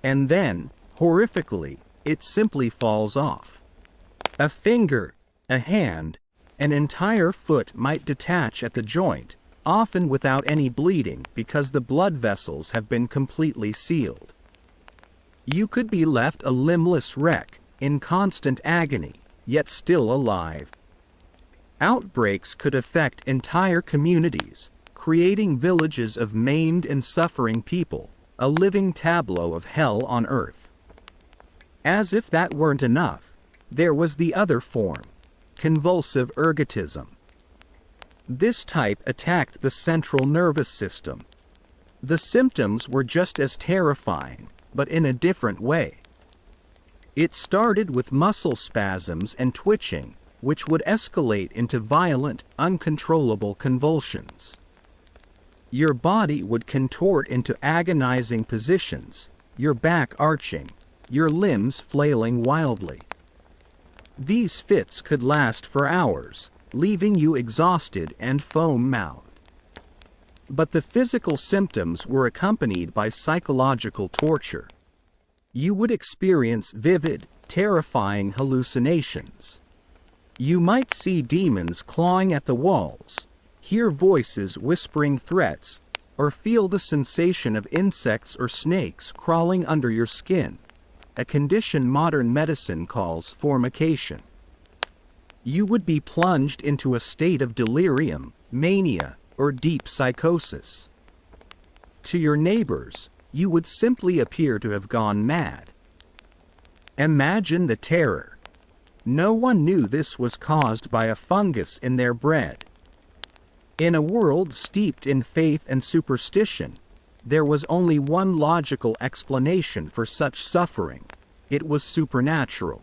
And then, horrifically, it simply falls off. A finger, a hand, an entire foot might detach at the joint, often without any bleeding because the blood vessels have been completely sealed. You could be left a limbless wreck, in constant agony, yet still alive. Outbreaks could affect entire communities, creating villages of maimed and suffering people, a living tableau of hell on earth. As if that weren't enough, there was the other form, convulsive ergotism. This type attacked the central nervous system. The symptoms were just as terrifying, but in a different way. It started with muscle spasms and twitching, which would escalate into violent, uncontrollable convulsions. Your body would contort into agonizing positions, your back arching, your limbs flailing wildly. These fits could last for hours, leaving you exhausted and foam-mouthed. But the physical symptoms were accompanied by psychological torture. You would experience vivid, terrifying hallucinations. You might see demons clawing at the walls, hear voices whispering threats, or feel the sensation of insects or snakes crawling under your skin, a condition modern medicine calls formication. You would be plunged into a state of delirium, mania, or deep psychosis. To your neighbors, you would simply appear to have gone mad. Imagine the terror. No one knew this was caused by a fungus in their bread. In a world steeped in faith and superstition, there was only one logical explanation for such suffering. It was supernatural.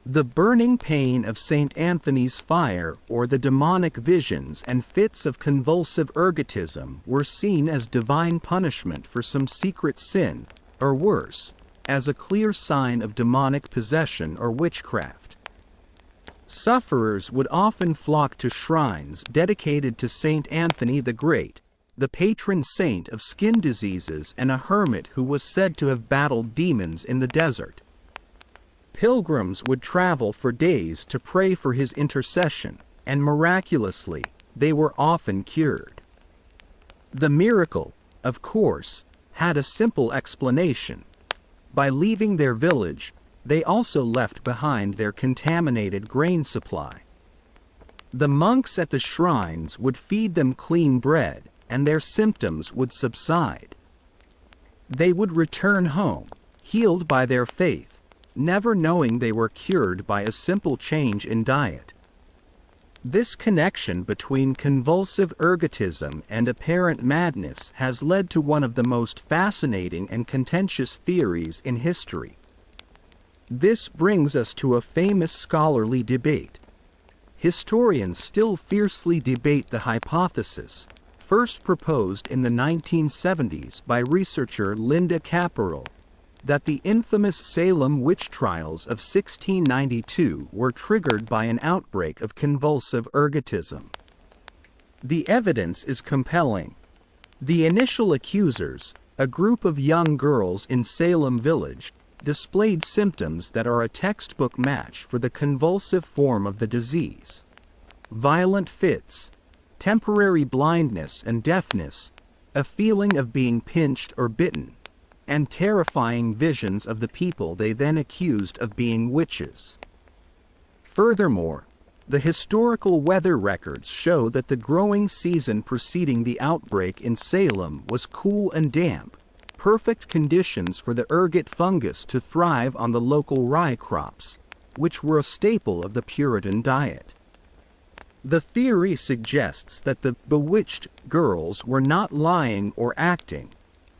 The burning pain of St. Anthony's fire or the demonic visions and fits of convulsive ergotism were seen as divine punishment for some secret sin, or worse, as a clear sign of demonic possession or witchcraft. Sufferers would often flock to shrines dedicated to St. Anthony the Great, the patron saint of skin diseases and a hermit who was said to have battled demons in the desert. Pilgrims would travel for days to pray for his intercession, and miraculously, they were often cured. The miracle, of course, had a simple explanation. By leaving their village, they also left behind their contaminated grain supply. The monks at the shrines would feed them clean bread, and their symptoms would subside. They would return home, healed by their faith, never knowing they were cured by a simple change in diet. This connection between convulsive ergotism and apparent madness has led to one of the most fascinating and contentious theories in history. This brings us to a famous scholarly debate. Historians still fiercely debate the hypothesis, first proposed in the 1970s by researcher Linda Caporal, that the infamous Salem witch trials of 1692 were triggered by an outbreak of convulsive ergotism. The evidence is compelling. The initial accusers, a group of young girls in Salem Village, displayed symptoms that are a textbook match for the convulsive form of the disease. Violent fits, temporary blindness and deafness, a feeling of being pinched or bitten, and terrifying visions of the people they then accused of being witches. Furthermore, the historical weather records show that the growing season preceding the outbreak in Salem was cool and damp, perfect conditions for the ergot fungus to thrive on the local rye crops, which were a staple of the Puritan diet. The theory suggests that the bewitched girls were not lying or acting,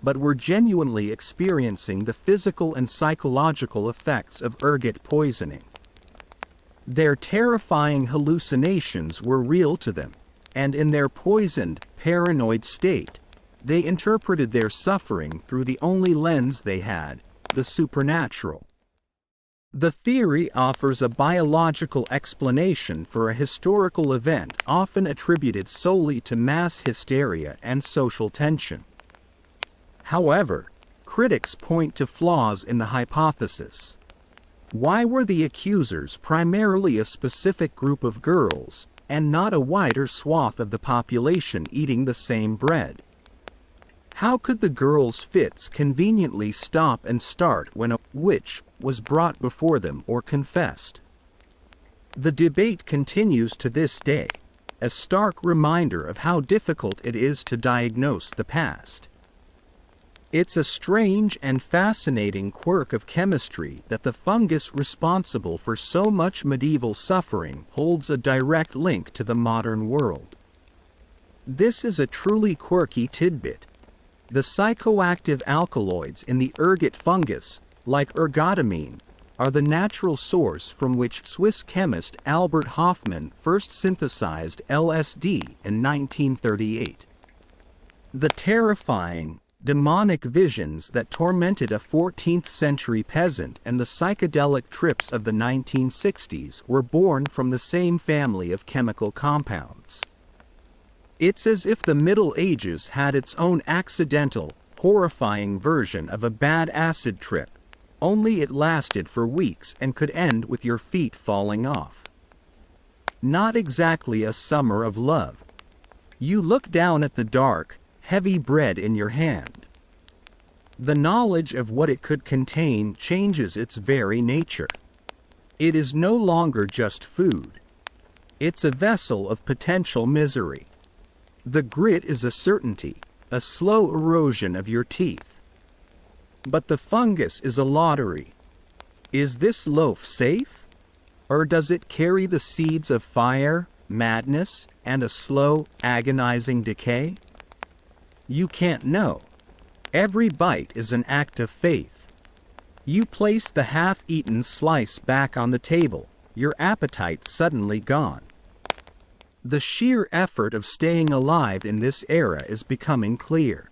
but were genuinely experiencing the physical and psychological effects of ergot poisoning. Their terrifying hallucinations were real to them, and in their poisoned, paranoid state, they interpreted their suffering through the only lens they had, the supernatural. The theory offers a biological explanation for a historical event often attributed solely to mass hysteria and social tension. However, critics point to flaws in the hypothesis. Why were the accusers primarily a specific group of girls, and not a wider swath of the population eating the same bread? How could the girls' fits conveniently stop and start when a witch was brought before them or confessed? The debate continues to this day, a stark reminder of how difficult it is to diagnose the past. It's a strange and fascinating quirk of chemistry that the fungus responsible for so much medieval suffering holds a direct link to the modern world. This is a truly quirky tidbit. The psychoactive alkaloids in the ergot fungus, like ergotamine, are the natural source from which Swiss chemist Albert Hofmann first synthesized LSD in 1938. The terrifying, demonic visions that tormented a 14th-century peasant and the psychedelic trips of the 1960s were born from the same family of chemical compounds. It's as if the Middle Ages had its own accidental, horrifying version of a bad acid trip, only it lasted for weeks and could end with your feet falling off. Not exactly a summer of love. You look down at the dark, heavy bread in your hand. The knowledge of what it could contain changes its very nature. It is no longer just food. It's a vessel of potential misery. The grit is a certainty, a slow erosion of your teeth. But the fungus is a lottery. Is this loaf safe? Or does it carry the seeds of fire, madness, and a slow, agonizing decay? You can't know. Every bite is an act of faith. You place the half-eaten slice back on the table, your appetite suddenly gone. The sheer effort of staying alive in this era is becoming clear.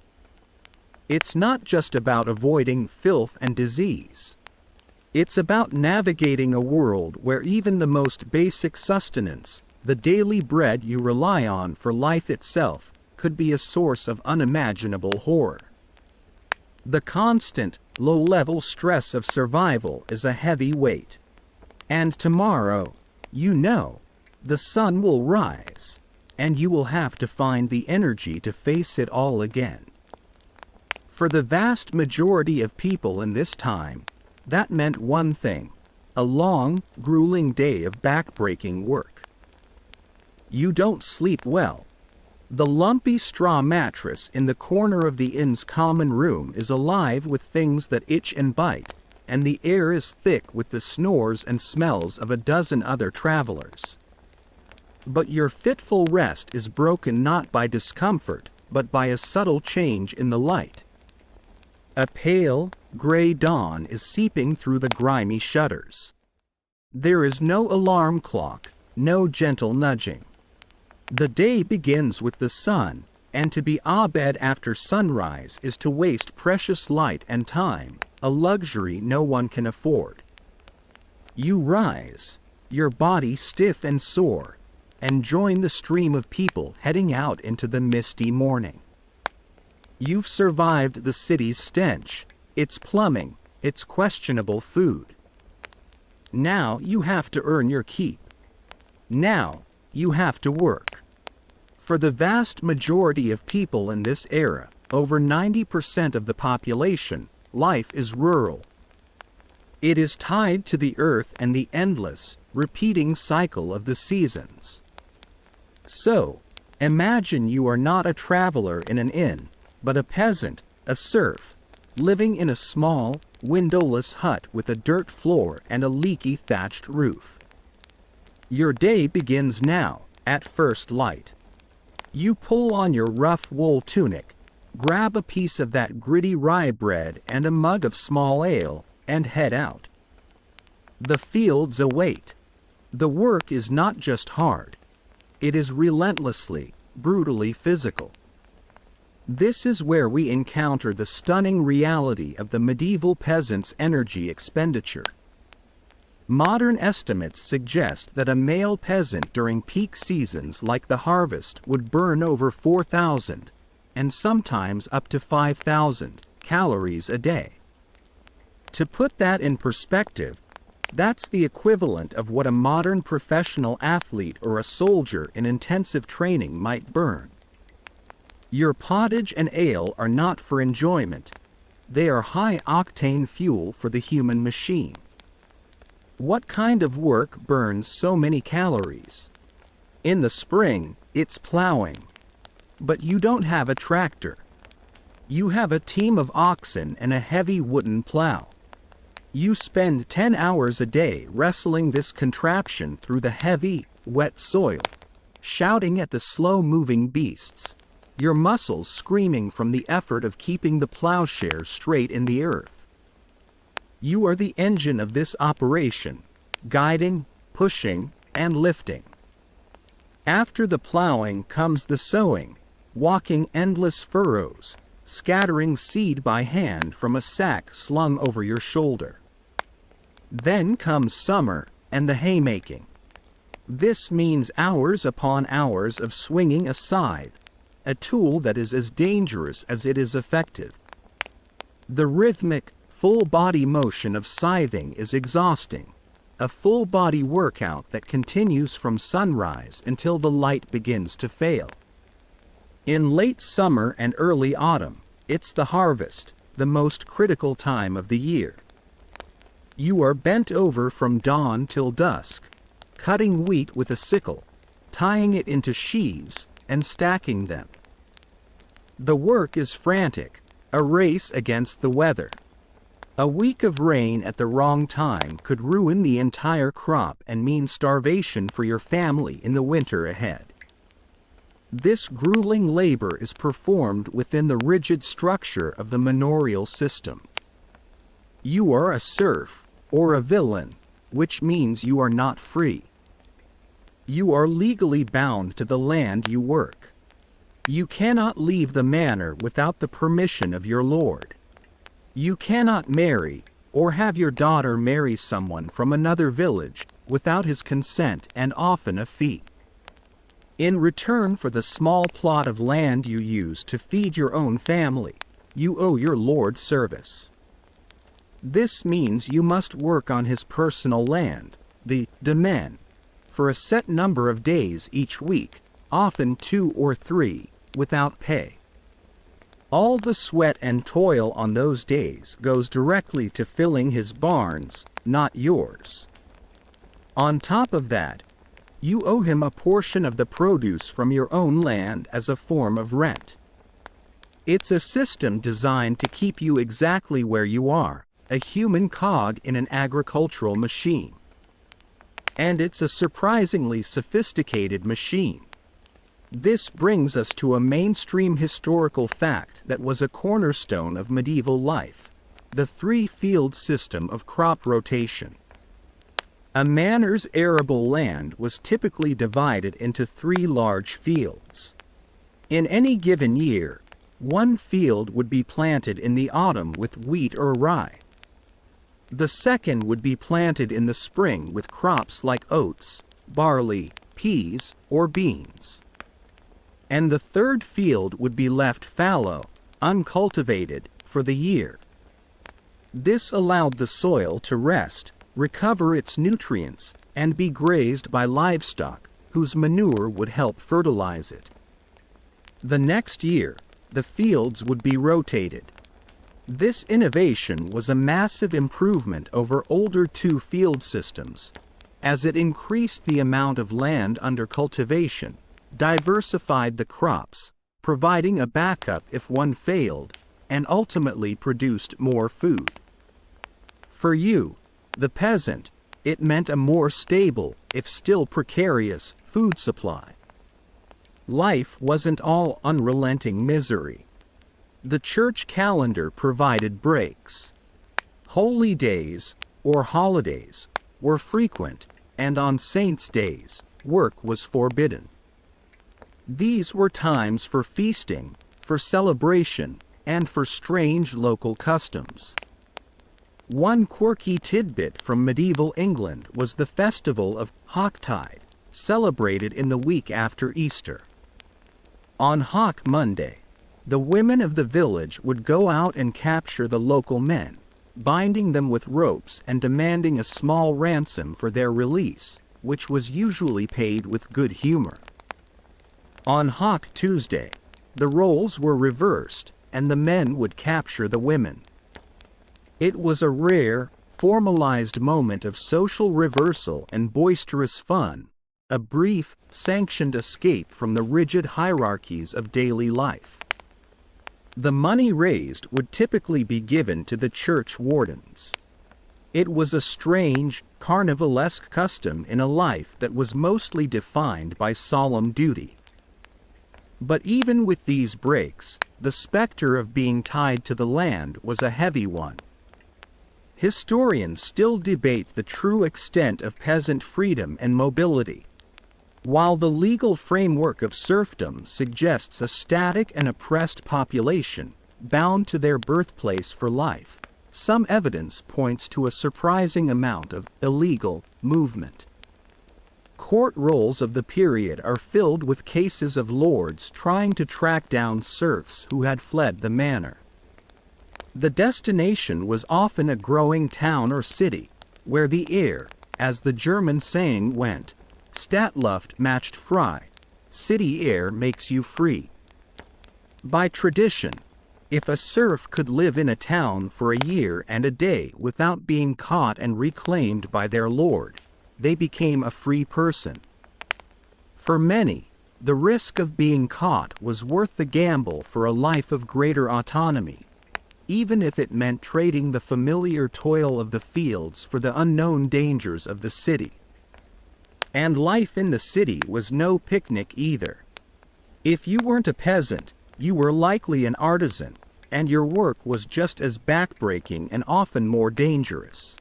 It's not just about avoiding filth and disease. It's about navigating a world where even the most basic sustenance, the daily bread you rely on for life itself, could be a source of unimaginable horror. The constant, low-level stress of survival is a heavy weight. And tomorrow, you know, the sun will rise, and you will have to find the energy to face it all again. For the vast majority of people in this time, that meant one thing: a long, grueling day of back-breaking work. You don't sleep well. The lumpy straw mattress in the corner of the inn's common room is alive with things that itch and bite, and the air is thick with the snores and smells of a dozen other travelers. But your fitful rest is broken not by discomfort, but by a subtle change in the light. A pale, gray dawn is seeping through the grimy shutters. There is no alarm clock, no gentle nudging. The day begins with the sun, and to be abed after sunrise is to waste precious light and time, a luxury no one can afford. You rise, your body stiff and sore, and join the stream of people heading out into the misty morning. You've survived the city's stench, its plumbing, its questionable food. Now you have to earn your keep. Now you have to work. For the vast majority of people in this era, over 90% of the population, life is rural. It is tied to the earth and the endless, repeating cycle of the seasons. So, imagine you are not a traveler in an inn, but a peasant, a serf, living in a small, windowless hut with a dirt floor and a leaky thatched roof. Your day begins now, at first light. You pull on your rough wool tunic, grab a piece of that gritty rye bread and a mug of small ale, and head out. The fields await. The work is not just hard. It is relentlessly, brutally physical. This is where we encounter the stunning reality of the medieval peasant's energy expenditure. Modern estimates suggest that a male peasant during peak seasons like the harvest would burn over 4,000, and sometimes up to 5,000, calories a day. To put that in perspective, that's the equivalent of what a modern professional athlete or a soldier in intensive training might burn. Your pottage and ale are not for enjoyment. They are high-octane fuel for the human machine. What kind of work burns so many calories? In the spring, it's plowing. But you don't have a tractor. You have a team of oxen and a heavy wooden plow. You spend 10 hours a day wrestling this contraption through the heavy, wet soil, shouting at the slow-moving beasts, your muscles screaming from the effort of keeping the plowshare straight in the earth. You are the engine of this operation, guiding, pushing, and lifting. After the plowing comes the sowing, walking endless furrows, scattering seed by hand from a sack slung over your shoulder. Then comes summer and the haymaking. This means hours upon hours of swinging a scythe, a tool that is as dangerous as it is effective. The rhythmic, full-body motion of scything is exhausting, a full-body workout that continues from sunrise until the light begins to fail. In late summer and early autumn, it's the harvest, the most critical time of the year. You are bent over from dawn till dusk, cutting wheat with a sickle, tying it into sheaves, and stacking them. The work is frantic, a race against the weather. A week of rain at the wrong time could ruin the entire crop and mean starvation for your family in the winter ahead. This grueling labor is performed within the rigid structure of the manorial system. You are a serf, or a villain, which means you are not free. You are legally bound to the land you work. You cannot leave the manor without the permission of your lord. You cannot marry, or have your daughter marry someone from another village, without his consent and often a fee. In return for the small plot of land you use to feed your own family, you owe your lord service. This means you must work on his personal land, the domain, for a set number of days each week, often 2 or 3, without pay. All the sweat and toil on those days goes directly to filling his barns, not yours. On top of that, you owe him a portion of the produce from your own land as a form of rent. It's a system designed to keep you exactly where you are, a human cog in an agricultural machine. And it's a surprisingly sophisticated machine. This brings us to a mainstream historical fact that was a cornerstone of medieval life: the 3-field system of crop rotation. A manor's arable land was typically divided into 3 large fields. In any given year, one field would be planted in the autumn with wheat or rye. The second would be planted in the spring with crops like oats, barley, peas, or beans. And the third field would be left fallow, uncultivated, for the year. This allowed the soil to rest, recover its nutrients, and be grazed by livestock, whose manure would help fertilize it. The next year, the fields would be rotated. This innovation was a massive improvement over older 2-field systems, as it increased the amount of land under cultivation, diversified the crops, providing a backup if one failed, and ultimately produced more food. For you, the peasant, it meant a more stable, if still precarious, food supply. Life wasn't all unrelenting misery. The church calendar provided breaks. Holy days, or holidays, were frequent, and on saints' days, work was forbidden. These were times for feasting, for celebration, and for strange local customs. One quirky tidbit from medieval England was the festival of Hocktide, celebrated in the week after Easter. On Hawk Monday, the women of the village would go out and capture the local men, binding them with ropes and demanding a small ransom for their release, which was usually paid with good humor. On Hawk Tuesday, the roles were reversed, and the men would capture the women. It was a rare, formalized moment of social reversal and boisterous fun, a brief, sanctioned escape from the rigid hierarchies of daily life. The money raised would typically be given to the church wardens. It was a strange, carnivalesque custom in a life that was mostly defined by solemn duty. But even with these breaks, the specter of being tied to the land was a heavy one. Historians still debate the true extent of peasant freedom and mobility. While the legal framework of serfdom suggests a static and oppressed population, bound to their birthplace for life, some evidence points to a surprising amount of illegal movement. Court rolls of the period are filled with cases of lords trying to track down serfs who had fled the manor. The destination was often a growing town or city, where the air, as the German saying went, Stadtluft matched frei, city air makes you free. By tradition, if a serf could live in a town for a year and a day without being caught and reclaimed by their lord, they became a free person. For many, the risk of being caught was worth the gamble for a life of greater autonomy, even if it meant trading the familiar toil of the fields for the unknown dangers of the city. And life in the city was no picnic either. If you weren't a peasant, you were likely an artisan, and your work was just as backbreaking and often more dangerous.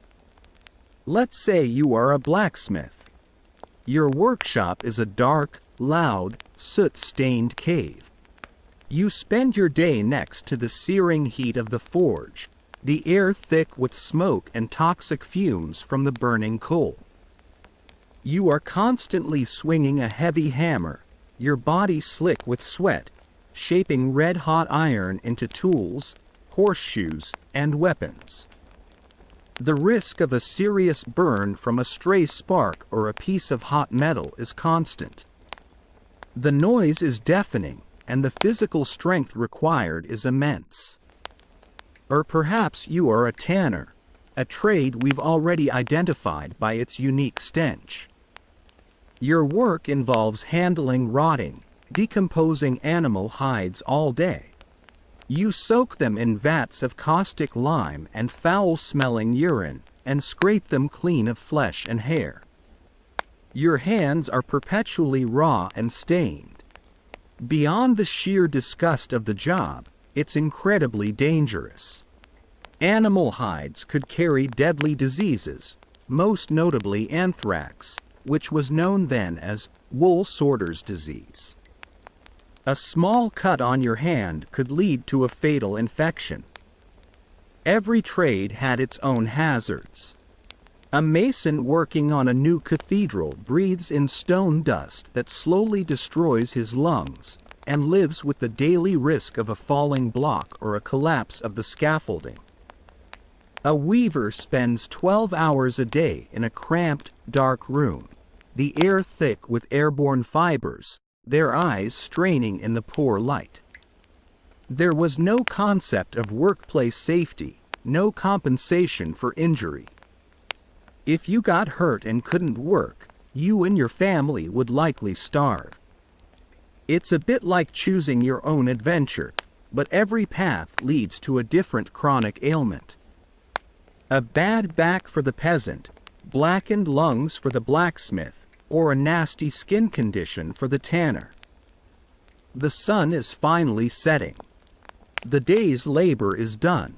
Let's say you are a blacksmith. Your workshop is a dark, loud, soot-stained cave. You spend your day next to the searing heat of the forge, the air thick with smoke and toxic fumes from the burning coal. You are constantly swinging a heavy hammer, your body slick with sweat, shaping red-hot iron into tools, horseshoes, and weapons. The risk of a serious burn from a stray spark or a piece of hot metal is constant. The noise is deafening, and the physical strength required is immense. Or perhaps you are a tanner, a trade we've already identified by its unique stench. Your work involves handling rotting, decomposing animal hides all day. You soak them in vats of caustic lime and foul-smelling urine, and scrape them clean of flesh and hair. Your hands are perpetually raw and stained. Beyond the sheer disgust of the job, it's incredibly dangerous. Animal hides could carry deadly diseases, most notably anthrax, which was known then as wool sorter's disease. A small cut on your hand could lead to a fatal infection. Every trade had its own hazards. A mason working on a new cathedral breathes in stone dust that slowly destroys his lungs, and lives with the daily risk of a falling block or a collapse of the scaffolding. A weaver spends 12 hours a day in a cramped, dark room, the air thick with airborne fibers, their eyes straining in the poor light. There was no concept of workplace safety, no compensation for injury. If you got hurt and couldn't work, you and your family would likely starve. It's a bit like choosing your own adventure, but every path leads to a different chronic ailment. A bad back for the peasant, blackened lungs for the blacksmith, or a nasty skin condition for the tanner. The sun is finally setting. The day's labor is done.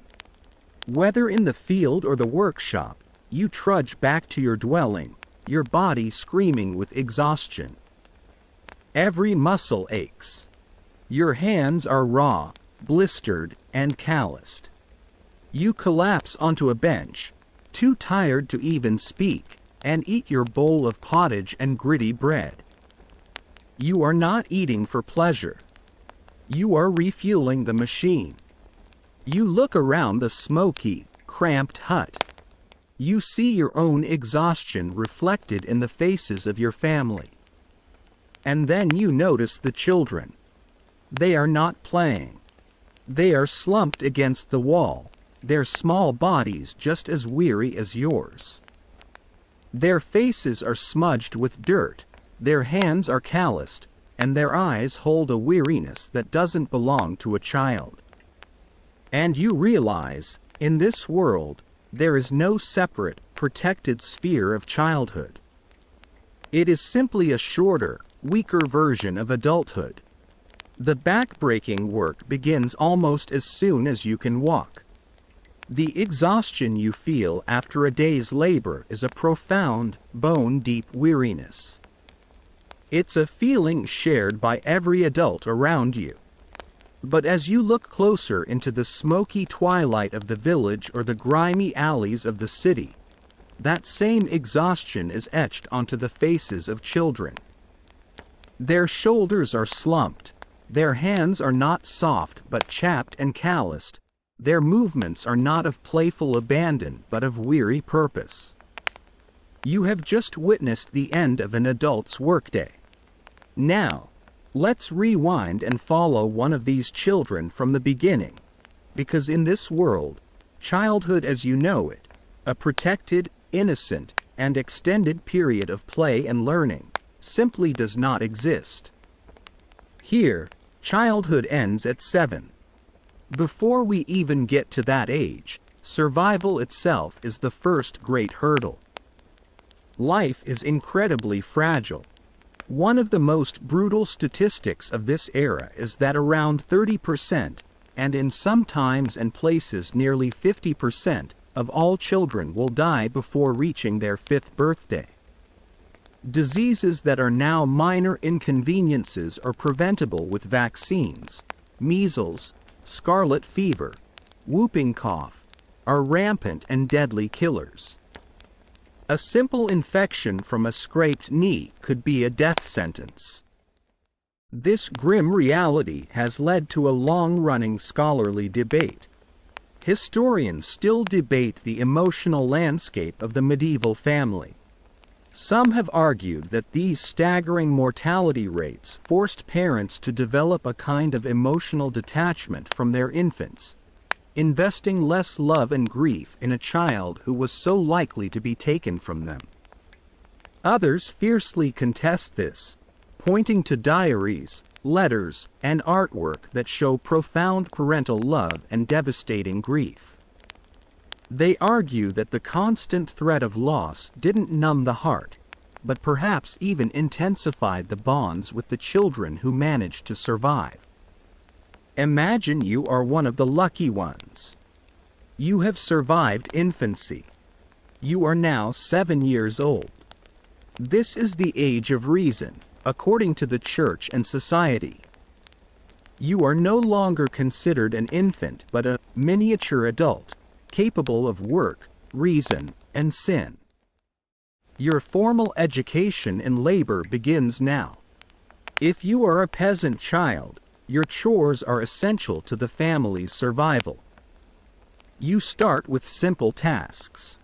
Whether in the field or the workshop, you trudge back to your dwelling, your body screaming with exhaustion. Every muscle aches. Your hands are raw, blistered, and calloused. You collapse onto a bench, too tired to even speak, and eat your bowl of pottage and gritty bread. You are not eating for pleasure. You are refueling the machine. You look around the smoky, cramped hut. You see your own exhaustion reflected in the faces of your family. And then you notice the children. They are not playing. They are slumped against the wall, their small bodies just as weary as yours. Their faces are smudged with dirt, their hands are calloused, and their eyes hold a weariness that doesn't belong to a child. And you realize, in this world, there is no separate, protected sphere of childhood. It is simply a shorter, weaker version of adulthood. The back-breaking work begins almost as soon as you can walk. The exhaustion you feel after a day's labor is a profound, bone-deep weariness. It's a feeling shared by every adult around you. But as you look closer into the smoky twilight of the village or the grimy alleys of the city, that same exhaustion is etched onto the faces of children. Their shoulders are slumped, their hands are not soft but chapped and calloused, their movements are not of playful abandon but of weary purpose. You have just witnessed the end of an adult's workday. Now, let's rewind and follow one of these children from the beginning, because in this world, childhood as you know it, a protected, innocent, and extended period of play and learning, simply does not exist. Here, childhood ends at 7. Before we even get to that age, survival itself is the first great hurdle. Life is incredibly fragile. One of the most brutal statistics of this era is that around 30%, and in some times and places nearly 50% of all children will die before reaching their 5th birthday. Diseases that are now minor inconveniences are preventable with vaccines. Measles, scarlet fever, whooping cough, are rampant and deadly killers. A simple infection from a scraped knee could be a death sentence. This grim reality has led to a long-running scholarly debate. Historians still debate the emotional landscape of the medieval family. Some have argued that these staggering mortality rates forced parents to develop a kind of emotional detachment from their infants, investing less love and grief in a child who was so likely to be taken from them. Others fiercely contest this, pointing to diaries, letters, and artwork that show profound parental love and devastating grief. They argue that the constant threat of loss didn't numb the heart, but perhaps even intensified the bonds with the children who managed to survive. Imagine you are one of the lucky ones. You have survived infancy. You are now 7 years old. This is the age of reason, according to the church and society. You are no longer considered an infant but a miniature adult, capable of work, reason, and sin. Your formal education in labor begins now. If you are a peasant child, your chores are essential to the family's survival. You start with simple tasks.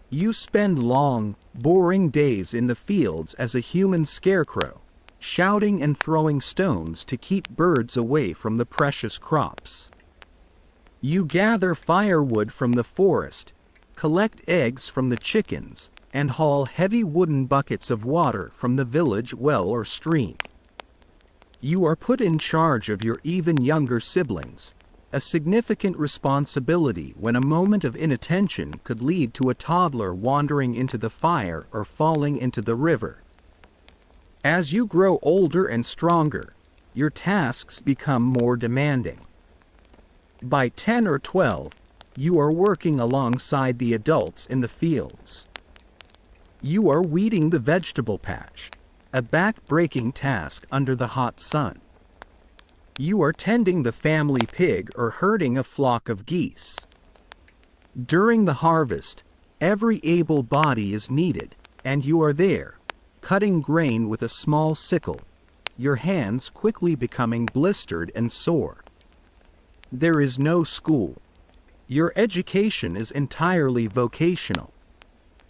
You spend long, boring days in the fields as a human scarecrow, shouting and throwing stones to keep birds away from the precious crops. You gather firewood from the forest, collect eggs from the chickens, and haul heavy wooden buckets of water from the village well or stream. You are put in charge of your even younger siblings, a significant responsibility when a moment of inattention could lead to a toddler wandering into the fire or falling into the river. As you grow older and stronger, your tasks become more demanding. By 10 or 12, you are working alongside the adults in the fields. You are weeding the vegetable patch, a back-breaking task under the hot sun. You are tending the family pig or herding a flock of geese. During the harvest, every able body is needed, and you are there, cutting grain with a small sickle, your hands quickly becoming blistered and sore. There is no school. Your education is entirely vocational.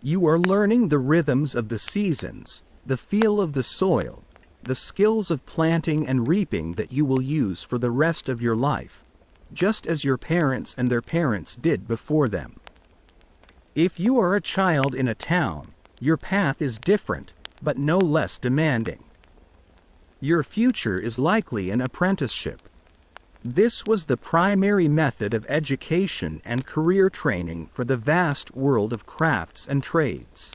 You are learning the rhythms of the seasons, the feel of the soil, the skills of planting and reaping that you will use for the rest of your life, just as your parents and their parents did before them. If you are a child in a town, your path is different, but no less demanding. Your future is likely an apprenticeship. This was the primary method of education and career training for the vast world of crafts and trades.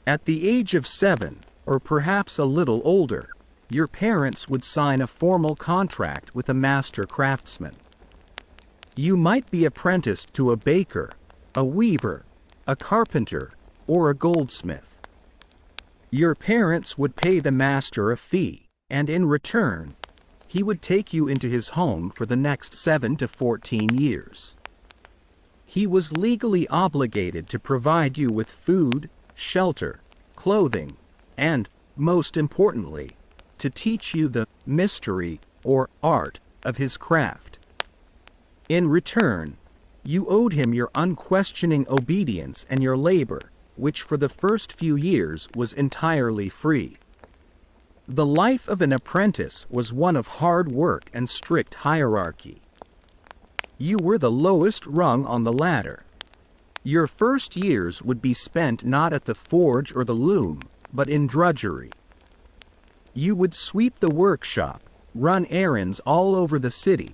At the age of 7, or perhaps a little older, your parents would sign a formal contract with a master craftsman. You might be apprenticed to a baker, a weaver, a carpenter, or a goldsmith. Your parents would pay the master a fee, and in return, he would take you into his home for the next 7 to 14 years. He was legally obligated to provide you with food, shelter, clothing, and, most importantly, to teach you the mystery or art of his craft. In return, you owed him your unquestioning obedience and your labor, which for the first few years was entirely free. The life of an apprentice was one of hard work and strict hierarchy. You were the lowest rung on the ladder. Your first years would be spent not at the forge or the loom, but in drudgery. You would sweep the workshop, run errands all over the city,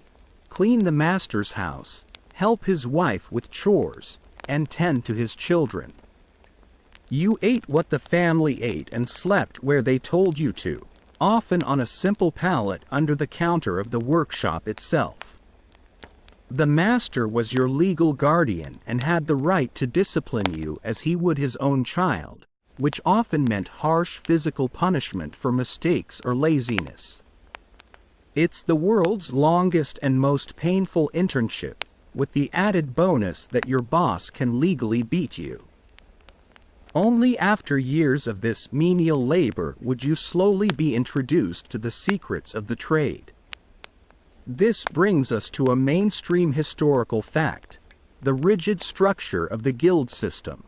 clean the master's house, help his wife with chores, and tend to his children. You ate what the family ate and slept where they told you to, often on a simple pallet under the counter of the workshop itself. The master was your legal guardian and had the right to discipline you as he would his own child, which often meant harsh physical punishment for mistakes or laziness. It's the world's longest and most painful internship, with the added bonus that your boss can legally beat you. Only after years of this menial labor would you slowly be introduced to the secrets of the trade. This brings us to a mainstream historical fact: the rigid structure of the guild system.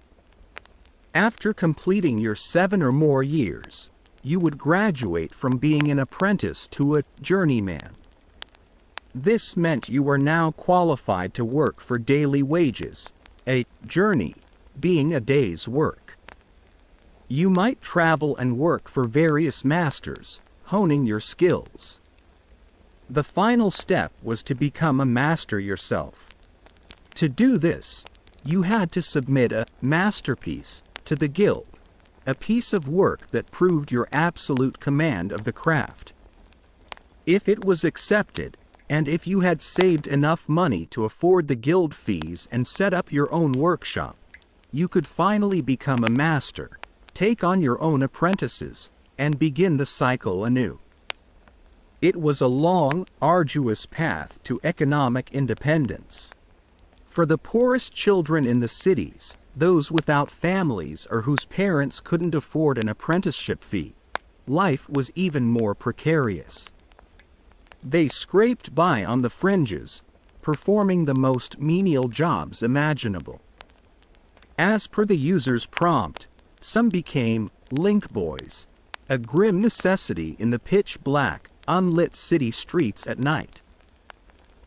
After completing your 7 or more years, you would graduate from being an apprentice to a journeyman. This meant you were now qualified to work for daily wages, a journey being a day's work. You might travel and work for various masters, honing your skills. The final step was to become a master yourself. To do this, you had to submit a masterpiece to the guild, a piece of work that proved your absolute command of the craft. If it was accepted, and if you had saved enough money to afford the guild fees and set up your own workshop, you could finally become a master, take on your own apprentices, and begin the cycle anew. It was a long, arduous path to economic independence. For the poorest children in the cities, those without families or whose parents couldn't afford an apprenticeship fee, life was even more precarious. They scraped by on the fringes, performing the most menial jobs imaginable. As per the user's prompt, some became link boys, a grim necessity in the pitch-black, unlit city streets at night.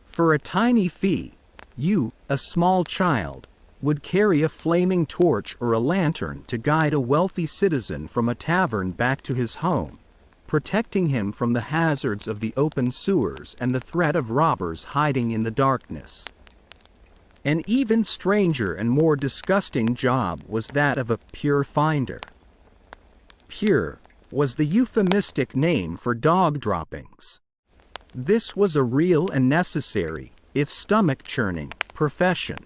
For a tiny fee, you, a small child, would carry a flaming torch or a lantern to guide a wealthy citizen from a tavern back to his home, protecting him from the hazards of the open sewers and the threat of robbers hiding in the darkness. An even stranger and more disgusting job was that of a pure finder. Pure was the euphemistic name for dog droppings. This was a real and necessary, if stomach-churning, profession.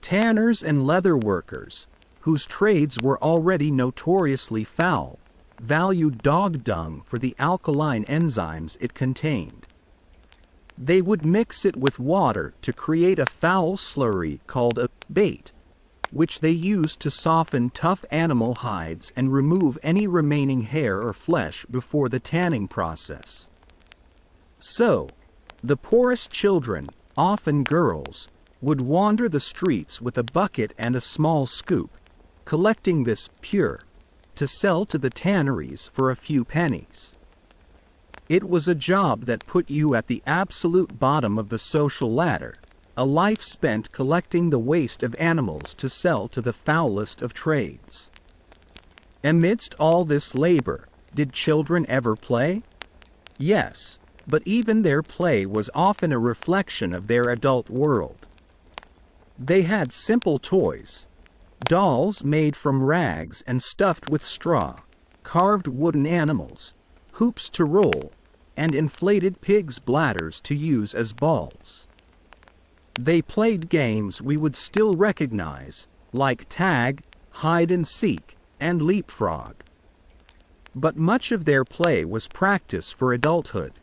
Tanners and leather workers, whose trades were already notoriously foul, valued dog dung for the alkaline enzymes it contained. They would mix it with water to create a foul slurry called a bait, which they used to soften tough animal hides and remove any remaining hair or flesh before the tanning process. So, the poorest children, often girls, would wander the streets with a bucket and a small scoop, collecting this pure, to sell to the tanneries for a few pennies. It was a job that put you at the absolute bottom of the social ladder, a life spent collecting the waste of animals to sell to the foulest of trades. Amidst all this labor, did children ever play? Yes, but even their play was often a reflection of their adult world. They had simple toys, dolls made from rags and stuffed with straw, carved wooden animals, hoops to roll, and inflated pigs' bladders to use as balls. They played games we would still recognize, like tag, hide and seek, and leapfrog. But much of their play was practice for adulthood.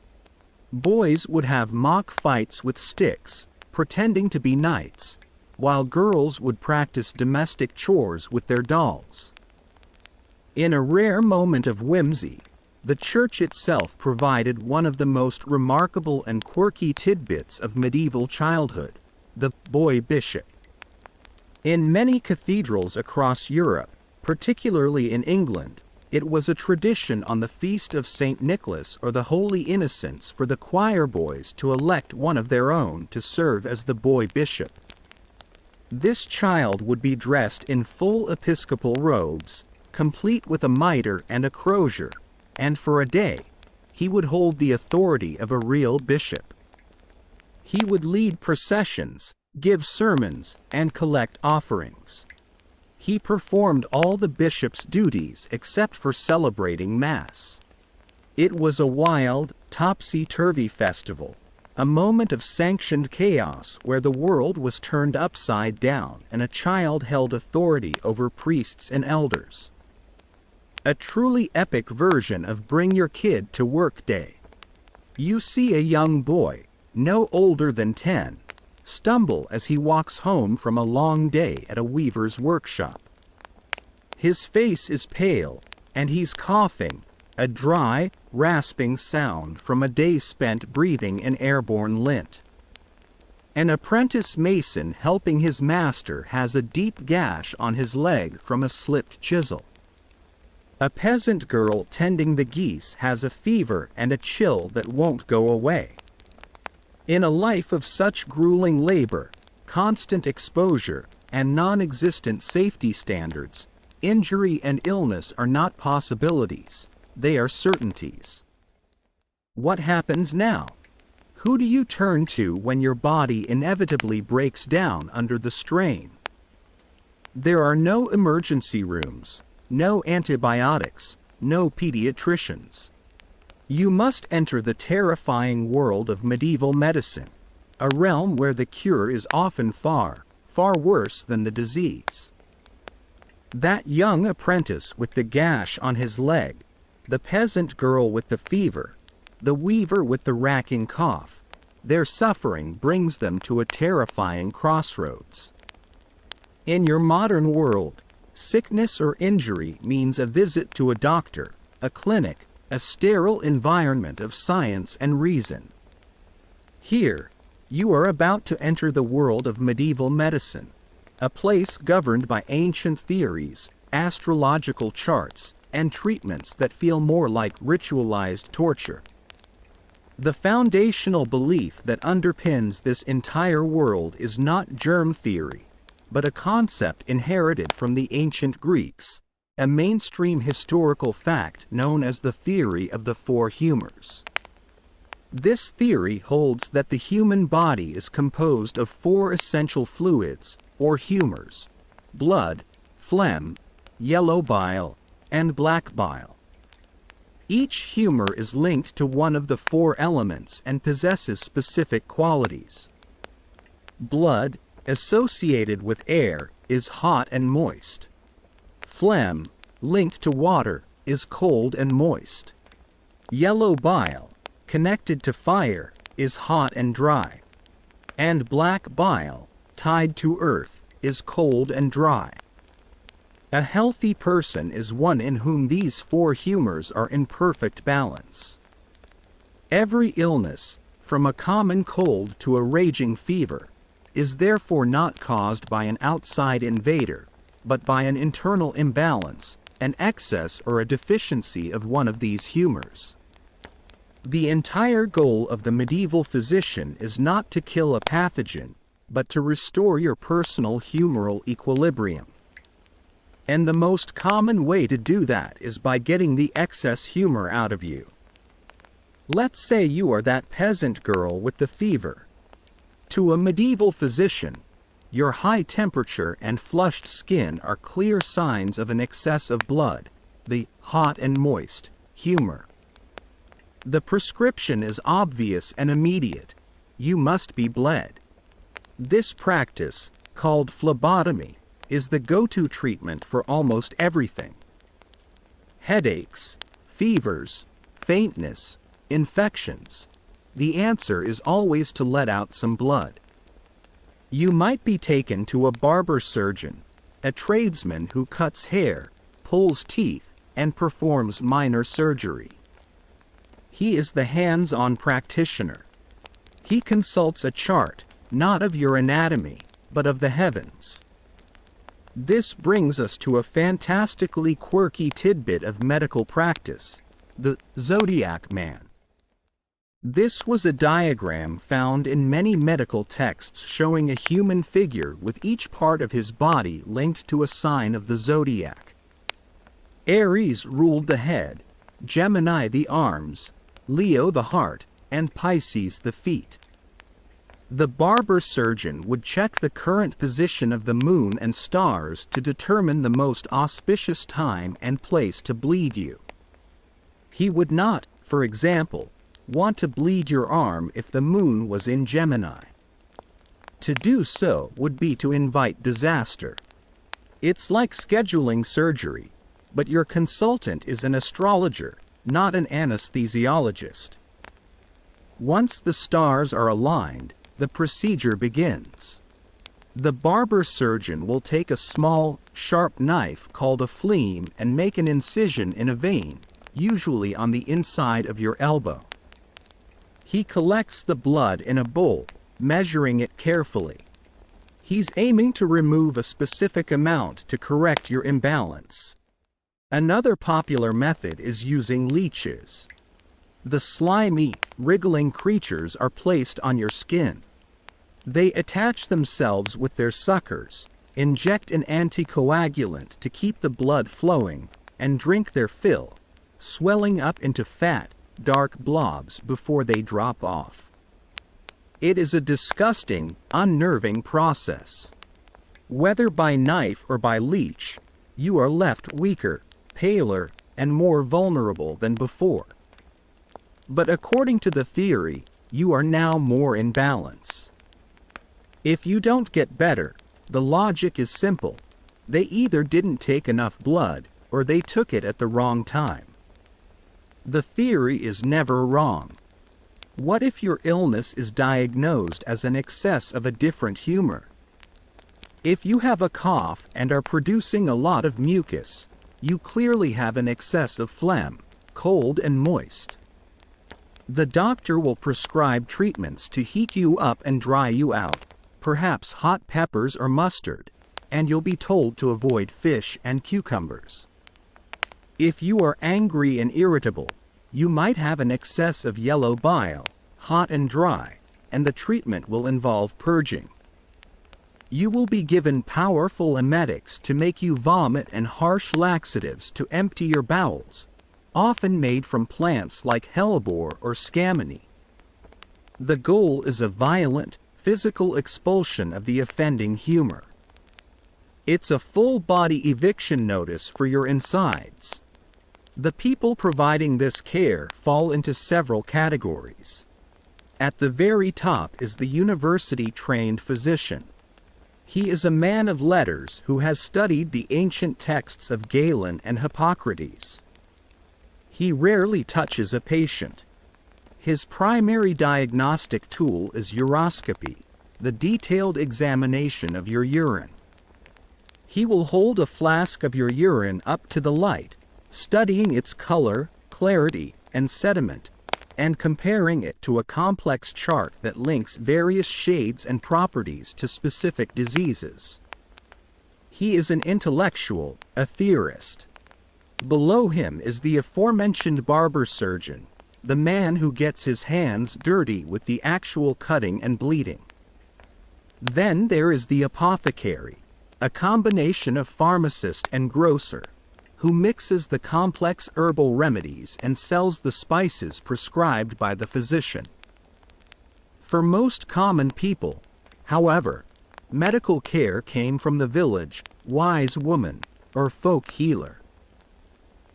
Boys would have mock fights with sticks, pretending to be knights, while girls would practice domestic chores with their dolls. In a rare moment of whimsy, the church itself provided one of the most remarkable and quirky tidbits of medieval childhood: the boy bishop. In many cathedrals across Europe, particularly in England, it was a tradition on the feast of St. Nicholas or the Holy Innocents for the choir boys to elect one of their own to serve as the boy bishop. This child would be dressed in full episcopal robes, complete with a mitre and a crozier, and for a day, he would hold the authority of a real bishop. He would lead processions, give sermons, and collect offerings. He performed all the bishop's duties except for celebrating Mass. It was a wild, topsy-turvy festival, A moment of sanctioned chaos where the world was turned upside down and a child held authority over priests and elders. A truly epic version of Bring Your Kid to Work Day. You see a young boy, no older than 10, stumble as he walks home from a long day at a weaver's workshop. His face is pale, and he's coughing, a dry, rasping sound from a day spent breathing in airborne lint. An apprentice mason helping his master has a deep gash on his leg from a slipped chisel. A peasant girl tending the geese has a fever and a chill that won't go away. In a life of such grueling labor, constant exposure, and non-existent safety standards, injury and illness are not possibilities, they are certainties. What happens now? Who do you turn to when your body inevitably breaks down under the strain? There are no emergency rooms, no antibiotics, no pediatricians. You must enter the terrifying world of medieval medicine, a realm where the cure is often far, far worse than the disease. That young apprentice with the gash on his leg, the peasant girl with the fever, the weaver with the racking cough, their suffering brings them to a terrifying crossroads. In your modern world, sickness or injury means a visit to a doctor, a clinic, a sterile environment of science and reason. Here, you are about to enter the world of medieval medicine, a place governed by ancient theories, astrological charts, and treatments that feel more like ritualized torture. The foundational belief that underpins this entire world is not germ theory, but a concept inherited from the ancient Greeks, a mainstream historical fact known as the theory of the four humors. This theory holds that the human body is composed of four essential fluids, or humors: blood, phlegm, yellow bile, and black bile. Each humor is linked to one of the four elements and possesses specific qualities. Blood, associated with air, is hot and moist. Phlegm, linked to water, is cold and moist. Yellow bile, connected to fire, is hot and dry. And black bile, tied to earth, is cold and dry. A healthy person is one in whom these four humors are in perfect balance. Every illness, from a common cold to a raging fever, is therefore not caused by an outside invader, but by an internal imbalance, an excess or a deficiency of one of these humors. The entire goal of the medieval physician is not to kill a pathogen, but to restore your personal humoral equilibrium. And the most common way to do that is by getting the excess humor out of you. Let's say you are that peasant girl with the fever. To a medieval physician, your high temperature and flushed skin are clear signs of an excess of blood, the hot and moist humor. The prescription is obvious and immediate. You must be bled. This practice, called phlebotomy, is the go-to treatment for almost everything. Headaches, fevers, faintness, infections. The answer is always to let out some blood. You might be taken to a barber surgeon, a tradesman who cuts hair, pulls teeth, and performs minor surgery. He is the hands-on practitioner. He consults a chart, not of your anatomy, but of the heavens. This brings us to a fantastically quirky tidbit of medical practice, the zodiac man. This was a diagram found in many medical texts showing a human figure with each part of his body linked to a sign of the zodiac. Aries ruled the head, Gemini the arms, Leo the heart, and Pisces the feet. The barber surgeon would check the current position of the moon and stars to determine the most auspicious time and place to bleed you. He would not, for example, want to bleed your arm if the moon was in Gemini. To do so would be to invite disaster. It's like scheduling surgery, but your consultant is an astrologer, not an anesthesiologist. Once the stars are aligned, the procedure begins. The barber surgeon will take a small, sharp knife called a fleam and make an incision in a vein, usually on the inside of your elbow. He collects the blood in a bowl, measuring it carefully. He's aiming to remove a specific amount to correct your imbalance. Another popular method is using leeches. The slimy, wriggling creatures are placed on your skin. They attach themselves with their suckers, inject an anticoagulant to keep the blood flowing, and drink their fill, swelling up into fat, dark blobs before they drop off. It is a disgusting, unnerving process. Whether by knife or by leech, you are left weaker, paler, and more vulnerable than before. But according to the theory, you are now more in balance. If you don't get better, the logic is simple. They either didn't take enough blood, or they took it at the wrong time. The theory is never wrong. What if your illness is diagnosed as an excess of a different humor? If you have a cough and are producing a lot of mucus, you clearly have an excess of phlegm, cold and moist. The doctor will prescribe treatments to heat you up and dry you out, perhaps hot peppers or mustard, and you'll be told to avoid fish and cucumbers. If you are angry and irritable, you might have an excess of yellow bile, hot and dry, and the treatment will involve purging. You will be given powerful emetics to make you vomit and harsh laxatives to empty your bowels, often made from plants like hellebore or scammony. The goal is a violent, physical expulsion of the offending humor. It's a full-body eviction notice for your insides. The people providing this care fall into several categories. At the very top is the university-trained physician. He is a man of letters who has studied the ancient texts of Galen and Hippocrates. He rarely touches a patient. His primary diagnostic tool is uroscopy, the detailed examination of your urine. He will hold a flask of your urine up to the light, studying its color, clarity, and sediment, and comparing it to a complex chart that links various shades and properties to specific diseases. He is an intellectual, a theorist. Below him is the aforementioned barber surgeon, the man who gets his hands dirty with the actual cutting and bleeding. Then there is the apothecary, a combination of pharmacist and grocer, who mixes the complex herbal remedies and sells the spices prescribed by the physician. For most common people, however, medical care came from the village, wise woman, or folk healer.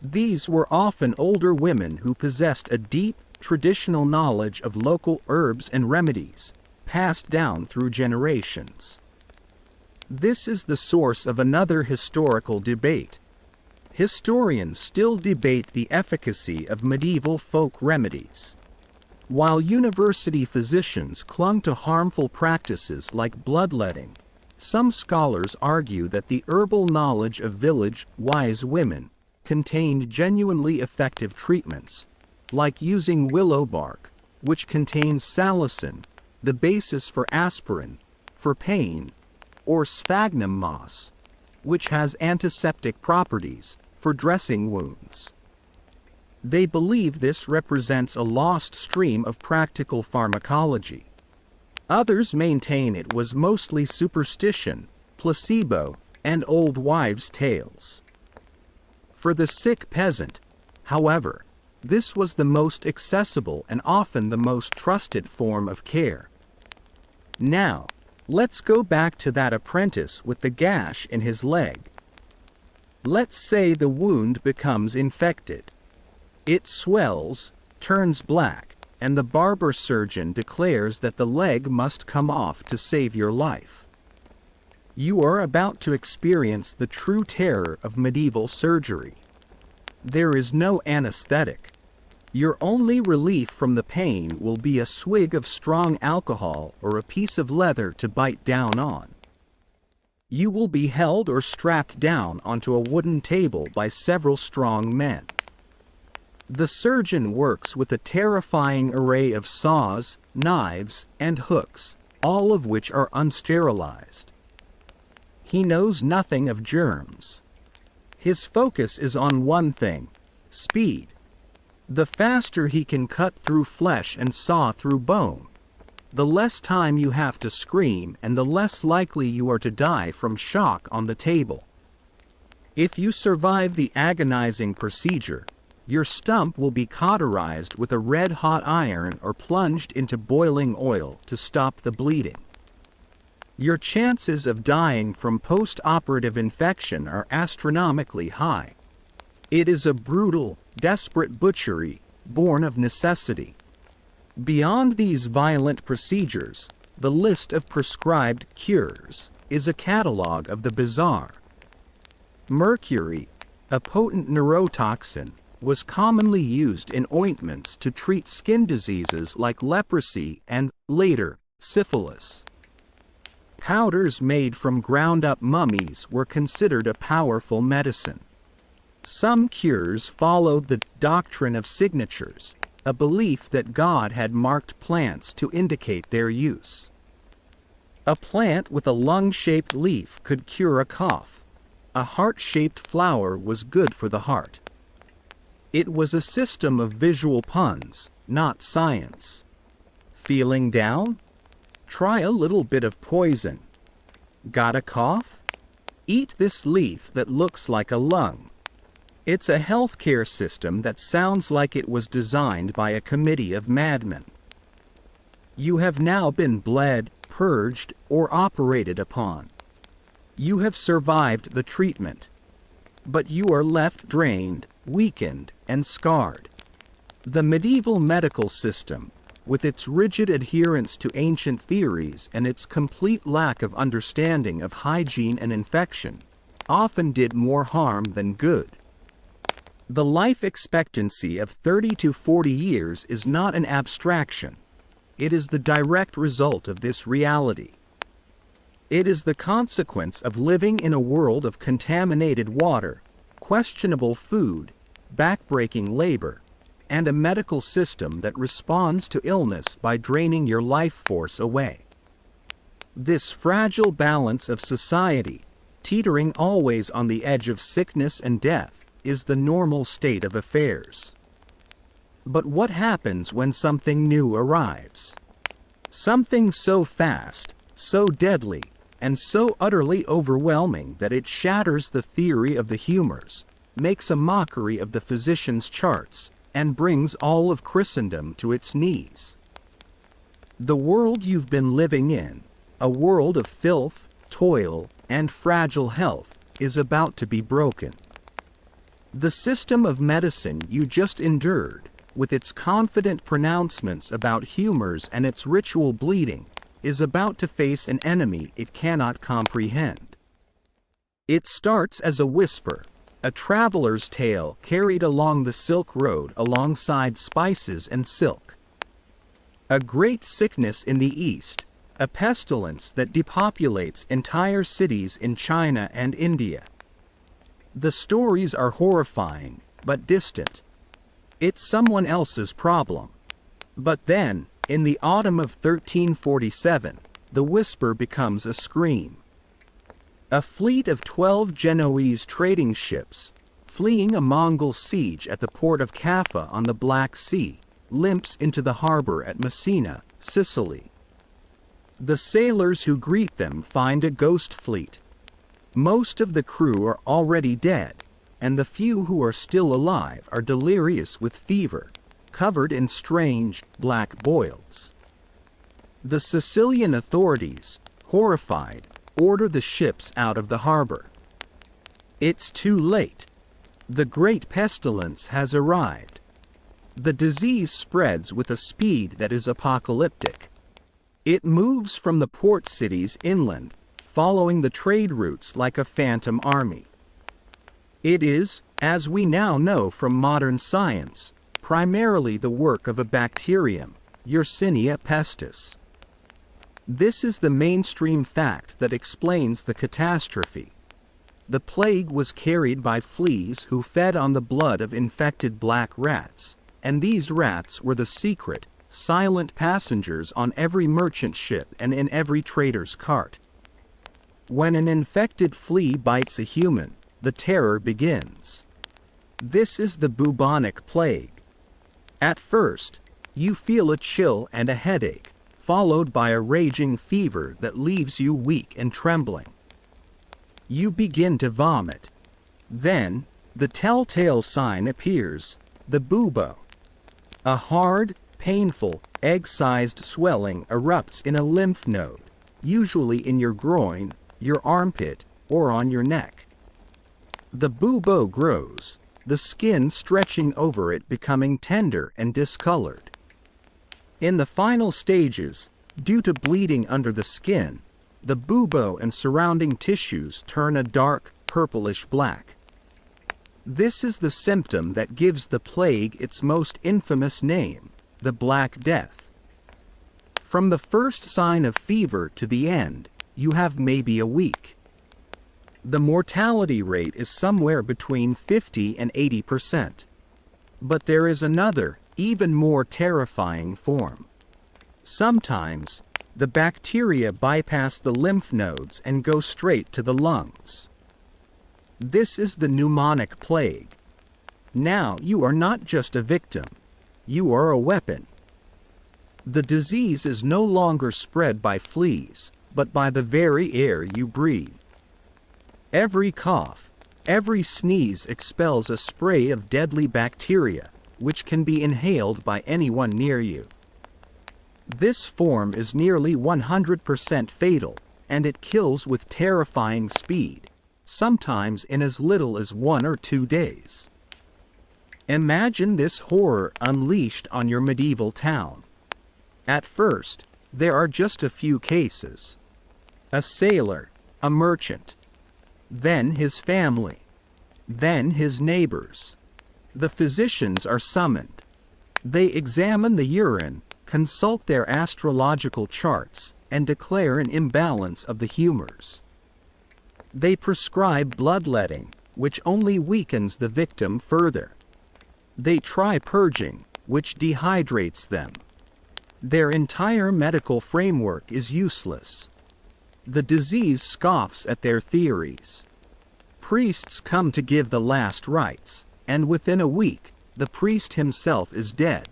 These were often older women who possessed a deep, traditional knowledge of local herbs and remedies, passed down through generations. This is the source of another historical debate. Historians still debate the efficacy of medieval folk remedies. While university physicians clung to harmful practices like bloodletting, some scholars argue that the herbal knowledge of village, wise women contained genuinely effective treatments, like using willow bark, which contains salicin, the basis for aspirin, for pain, or sphagnum moss, which has antiseptic properties, for dressing wounds. They believe this represents a lost stream of practical pharmacology. Others maintain it was mostly superstition, placebo, and old wives' tales. For the sick peasant, however, this was the most accessible and often the most trusted form of care. Now, let's go back to that apprentice with the gash in his leg. Let's say the wound becomes infected. It swells, turns black, and the barber surgeon declares that the leg must come off to save your life. You are about to experience the true terror of medieval surgery. There is no anesthetic. Your only relief from the pain will be a swig of strong alcohol or a piece of leather to bite down on. You will be held or strapped down onto a wooden table by several strong men. The surgeon works with a terrifying array of saws, knives, and hooks, all of which are unsterilized. He knows nothing of germs. His focus is on one thing: speed. The faster he can cut through flesh and saw through bone, the less time you have to scream and the less likely you are to die from shock on the table. If you survive the agonizing procedure, your stump will be cauterized with a red-hot iron or plunged into boiling oil to stop the bleeding. Your chances of dying from post-operative infection are astronomically high. It is a brutal, desperate butchery, born of necessity. Beyond these violent procedures, the list of prescribed cures is a catalogue of the bizarre. Mercury, a potent neurotoxin, was commonly used in ointments to treat skin diseases like leprosy and, later, syphilis. Powders made from ground-up mummies were considered a powerful medicine. Some cures followed the doctrine of signatures, a belief that God had marked plants to indicate their use. A plant with a lung-shaped leaf could cure a cough. A heart-shaped flower was good for the heart. It was a system of visual puns, not science. Feeling down? Try a little bit of poison. Got a cough? Eat this leaf that looks like a lung. It's a healthcare system that sounds like it was designed by a committee of madmen. You have now been bled, purged, or operated upon. You have survived the treatment. But you are left drained, weakened, and scarred. The medieval medical system, with its rigid adherence to ancient theories and its complete lack of understanding of hygiene and infection, often did more harm than good. The life expectancy of 30 to 40 years is not an abstraction. It is the direct result of this reality. It is the consequence of living in a world of contaminated water, questionable food, backbreaking labor, and a medical system that responds to illness by draining your life force away. This fragile balance of society, teetering always on the edge of sickness and death, is the normal state of affairs. But what happens when something new arrives? Something so fast, so deadly, and so utterly overwhelming that it shatters the theory of the humors, makes a mockery of the physician's charts, and brings all of Christendom to its knees. The world you've been living in, a world of filth, toil, and fragile health, is about to be broken. The system of medicine you just endured, with its confident pronouncements about humors and its ritual bleeding, is about to face an enemy it cannot comprehend. It starts as a whisper, a traveler's tale carried along the Silk Road alongside spices and silk. A great sickness in the East, a pestilence that depopulates entire cities in China and India. The stories are horrifying, but distant. It's someone else's problem. But then, in the autumn of 1347, the whisper becomes a scream. A fleet of 12 Genoese trading ships, fleeing a Mongol siege at the port of Kaffa on the Black Sea, limps into the harbor at Messina, Sicily. The sailors who greet them find a ghost fleet. Most of the crew are already dead, and the few who are still alive are delirious with fever, covered in strange, black boils. The Sicilian authorities, horrified, order the ships out of the harbor. It's too late. The great pestilence has arrived. The disease spreads with a speed that is apocalyptic. It moves from the port cities inland, following the trade routes like a phantom army. It is, as we now know from modern science, primarily the work of a bacterium, Yersinia pestis. This is the mainstream fact that explains the catastrophe. The plague was carried by fleas who fed on the blood of infected black rats, and these rats were the secret, silent passengers on every merchant ship and in every trader's cart. When an infected flea bites a human, the terror begins. This is the bubonic plague. At first, you feel a chill and a headache, followed by a raging fever that leaves you weak and trembling. You begin to vomit. Then, the telltale sign appears, the bubo. A hard, painful, egg-sized swelling erupts in a lymph node, usually in your groin, your armpit, or on your neck. The bubo grows, the skin stretching over it becoming tender and discolored. In the final stages, due to bleeding under the skin, the bubo and surrounding tissues turn a dark, purplish black. This is the symptom that gives the plague its most infamous name, the Black Death. From the first sign of fever to the end, you have maybe a week. The mortality rate is somewhere between 50 and 80%. But there is another, even more terrifying form. Sometimes, the bacteria bypass the lymph nodes and go straight to the lungs. This is the pneumonic plague. Now you are not just a victim, you are a weapon. The disease is no longer spread by fleas, but by the very air you breathe. Every cough, every sneeze expels a spray of deadly bacteria, which can be inhaled by anyone near you. This form is nearly 100% fatal, and it kills with terrifying speed, sometimes in as little as 1 or 2 days. Imagine this horror unleashed on your medieval town. At first, there are just a few cases. A sailor, a merchant, then his family, then his neighbors. The physicians are summoned. They examine the urine, consult their astrological charts, and declare an imbalance of the humors. They prescribe bloodletting, which only weakens the victim further. They try purging, which dehydrates them. Their entire medical framework is useless. The disease scoffs at their theories. Priests come to give the last rites, and within a week, the priest himself is dead.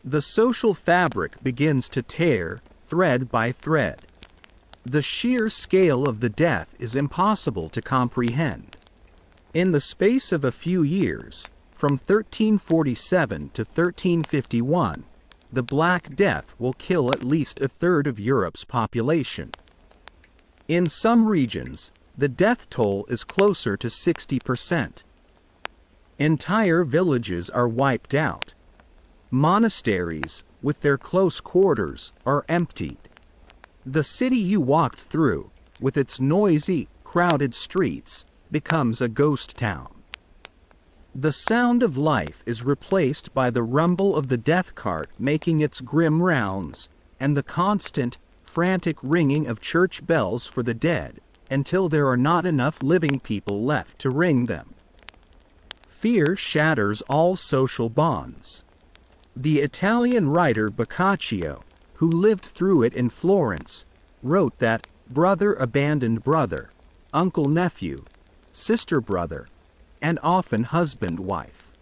The social fabric begins to tear, thread by thread. The sheer scale of the death is impossible to comprehend. In the space of a few years, from 1347 to 1351, the Black Death will kill at least a third of Europe's population. In some regions, the death toll is closer to 60%. Entire villages are wiped out. Monasteries, with their close quarters, are emptied. The city you walked through, with its noisy, crowded streets, becomes a ghost town. The sound of life is replaced by the rumble of the death cart making its grim rounds, and the constant, frantic ringing of church bells for the dead, until there are not enough living people left to ring them. Fear shatters all social bonds. The Italian writer Boccaccio, who lived through it in Florence, wrote that brother abandoned brother, uncle nephew, sister brother, and often husband-wife.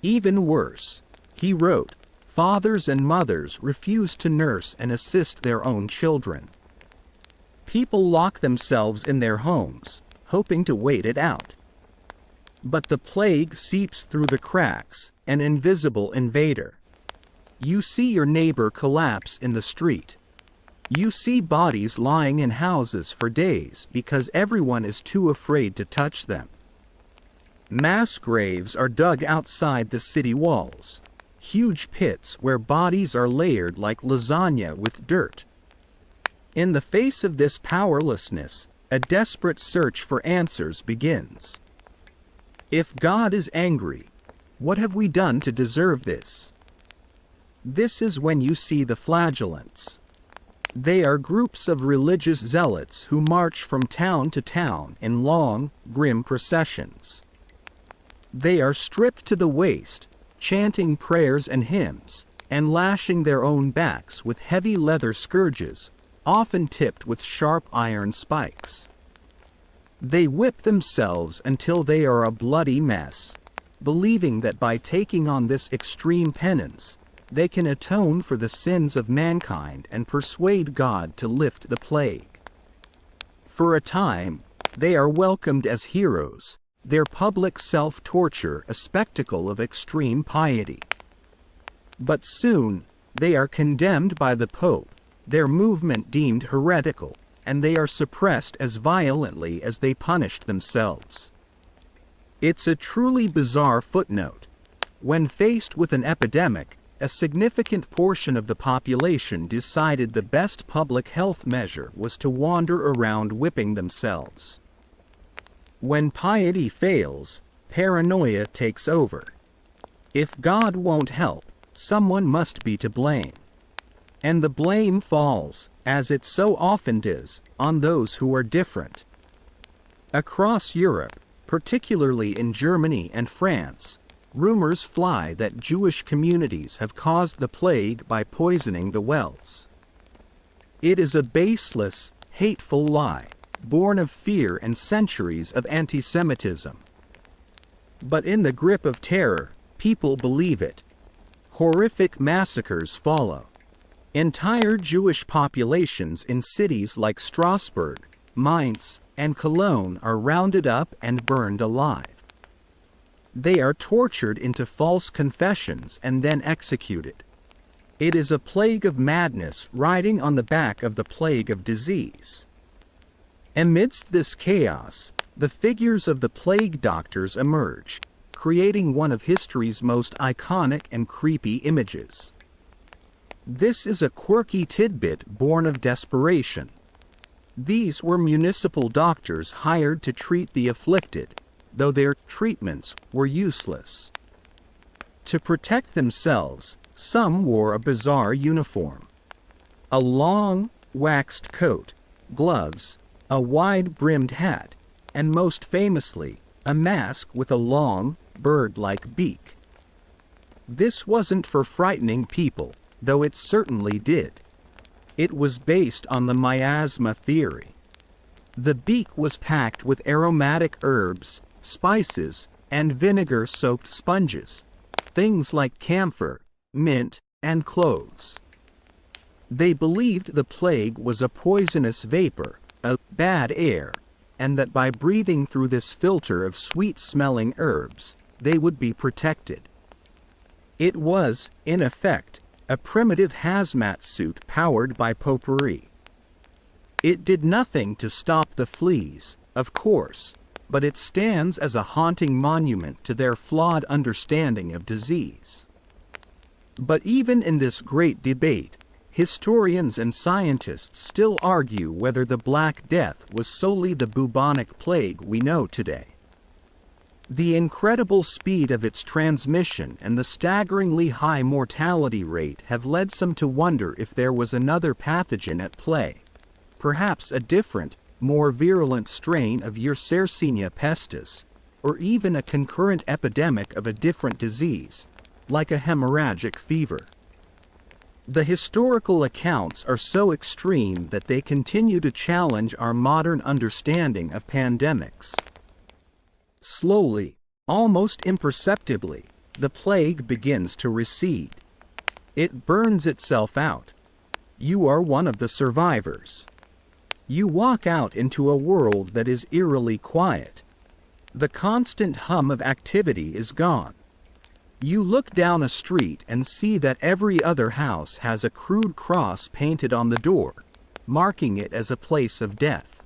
Even worse, he wrote, fathers and mothers refuse to nurse and assist their own children. People lock themselves in their homes, hoping to wait it out. But the plague seeps through the cracks, an invisible invader. You see your neighbor collapse in the street. You see bodies lying in houses for days because everyone is too afraid to touch them. Mass graves are dug outside the city walls, huge pits where bodies are layered like lasagna with dirt. In the face of this powerlessness, a desperate search for answers begins. If God is angry, what have we done to deserve this? This is when you see the flagellants. They are groups of religious zealots who march from town to town in long, grim processions. They are stripped to the waist, chanting prayers and hymns, and lashing their own backs with heavy leather scourges, often tipped with sharp iron spikes. They whip themselves until they are a bloody mess, believing that by taking on this extreme penance, they can atone for the sins of mankind and persuade God to lift the plague. For a time, they are welcomed as heroes, their public self-torture a spectacle of extreme piety. But soon, they are condemned by the Pope, their movement deemed heretical, and they are suppressed as violently as they punished themselves. It's a truly bizarre footnote. When faced with an epidemic, a significant portion of the population decided the best public health measure was to wander around whipping themselves. When piety fails, paranoia takes over. If God won't help, someone must be to blame. And the blame falls, as it so often does, on those who are different. Across Europe, particularly in Germany and France, rumors fly that Jewish communities have caused the plague by poisoning the wells. It is a baseless, hateful lie, born of fear and centuries of anti-Semitism. But in the grip of terror, people believe it. Horrific massacres follow. Entire Jewish populations in cities like Strasbourg, Mainz, and Cologne are rounded up and burned alive. They are tortured into false confessions and then executed. It is a plague of madness riding on the back of the plague of disease. Amidst this chaos, the figures of the plague doctors emerge, creating one of history's most iconic and creepy images. This is a quirky tidbit born of desperation. These were municipal doctors hired to treat the afflicted, though their treatments were useless. To protect themselves, some wore a bizarre uniform. A long, waxed coat, gloves, a wide-brimmed hat, and most famously, a mask with a long, bird-like beak. This wasn't for frightening people, though it certainly did. It was based on the miasma theory. The beak was packed with aromatic herbs, spices, and vinegar-soaked sponges, things like camphor, mint, and cloves. They believed the plague was a poisonous vapor, a bad air, and that by breathing through this filter of sweet-smelling herbs, they would be protected. It was, in effect, a primitive hazmat suit powered by potpourri. It did nothing to stop the fleas, of course, but it stands as a haunting monument to their flawed understanding of disease. But even in this great debate, historians and scientists still argue whether the Black Death was solely the bubonic plague we know today. The incredible speed of its transmission and the staggeringly high mortality rate have led some to wonder if there was another pathogen at play, perhaps a different, more virulent strain of Yersinia pestis, or even a concurrent epidemic of a different disease, like a hemorrhagic fever. The historical accounts are so extreme that they continue to challenge our modern understanding of pandemics. Slowly, almost imperceptibly, the plague begins to recede. It burns itself out. You are one of the survivors. You walk out into a world that is eerily quiet. The constant hum of activity is gone. You look down a street and see that every other house has a crude cross painted on the door, marking it as a place of death.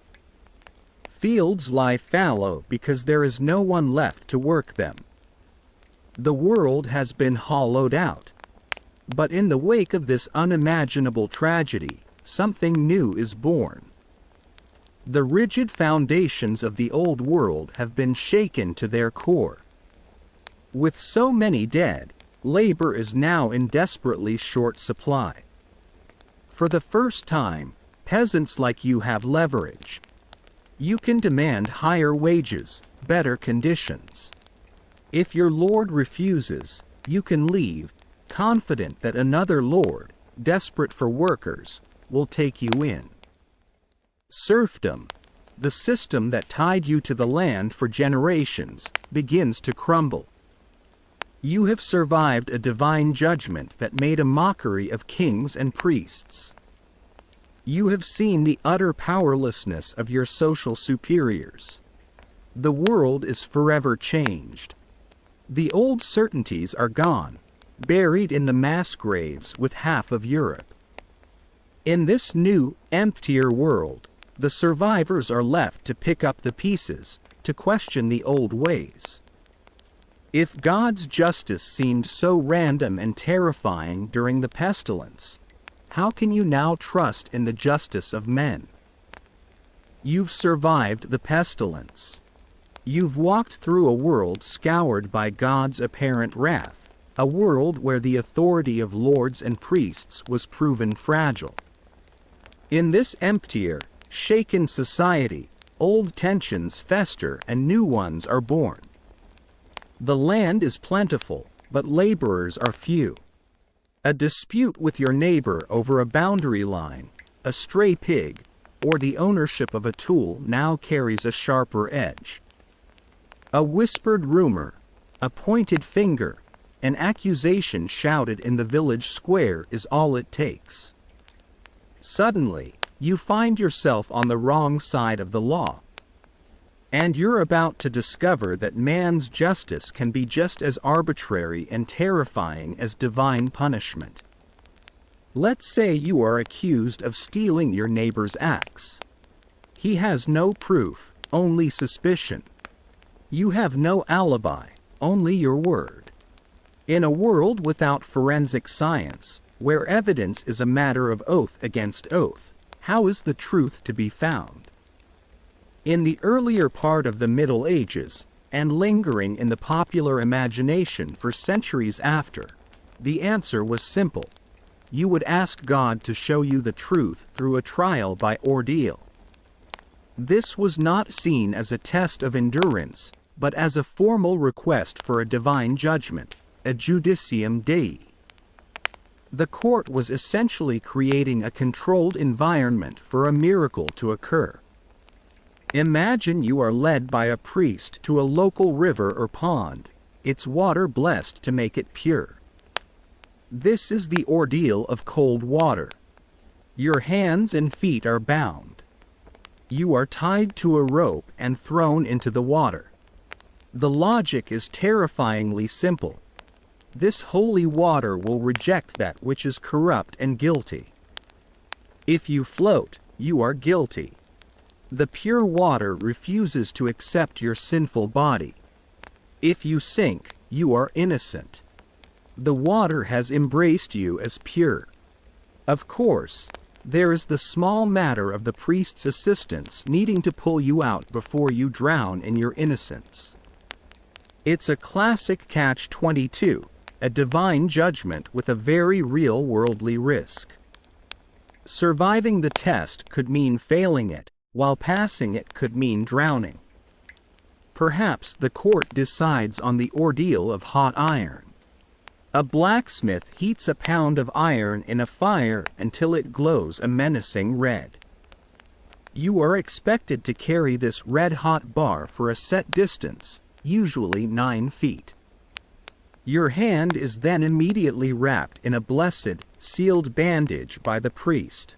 Fields lie fallow because there is no one left to work them. The world has been hollowed out. But in the wake of this unimaginable tragedy, something new is born. The rigid foundations of the old world have been shaken to their core. With so many dead, labor is now in desperately short supply. For the first time, peasants like you have leverage. You can demand higher wages, better conditions. If your lord refuses, you can leave, confident that another lord, desperate for workers, will take you in. Serfdom, the system that tied you to the land for generations, begins to crumble. You have survived a divine judgment that made a mockery of kings and priests. You have seen the utter powerlessness of your social superiors. The world is forever changed. The old certainties are gone, buried in the mass graves with half of Europe. In this new, emptier world, the survivors are left to pick up the pieces, to question the old ways. If God's justice seemed so random and terrifying during the pestilence, how can you now trust in the justice of men? You've survived the pestilence. You've walked through a world scoured by God's apparent wrath, a world where the authority of lords and priests was proven fragile. In this emptier, shaken society, old tensions fester and new ones are born. The land is plentiful, but laborers are few. A dispute with your neighbor over a boundary line, a stray pig, or the ownership of a tool now carries a sharper edge. A whispered rumor, a pointed finger, an accusation shouted in the village square is all it takes. Suddenly, you find yourself on the wrong side of the law. And you're about to discover that man's justice can be just as arbitrary and terrifying as divine punishment. Let's say you are accused of stealing your neighbor's axe. He has no proof, only suspicion. You have no alibi, only your word. In a world without forensic science, where evidence is a matter of oath against oath, how is the truth to be found? In the earlier part of the Middle Ages, and lingering in the popular imagination for centuries after, the answer was simple. You would ask God to show you the truth through a trial by ordeal. This was not seen as a test of endurance, but as a formal request for a divine judgment, a judicium Dei. The court was essentially creating a controlled environment for a miracle to occur. Imagine you are led by a priest to a local river or pond, its water blessed to make it pure. This is the ordeal of cold water. Your hands and feet are bound. You are tied to a rope and thrown into the water. The logic is terrifyingly simple. This holy water will reject that which is corrupt and guilty. If you float, you are guilty. The pure water refuses to accept your sinful body. If you sink, you are innocent. The water has embraced you as pure. Of course, there is the small matter of the priest's assistants needing to pull you out before you drown in your innocence. It's a classic catch-22, a divine judgment with a very real worldly risk. Surviving the test could mean failing it, while passing it could mean drowning. Perhaps the court decides on the ordeal of hot iron. A blacksmith heats a pound of iron in a fire until it glows a menacing red. You are expected to carry this red-hot bar for a set distance, usually 9 feet. Your hand is then immediately wrapped in a blessed, sealed bandage by the priest.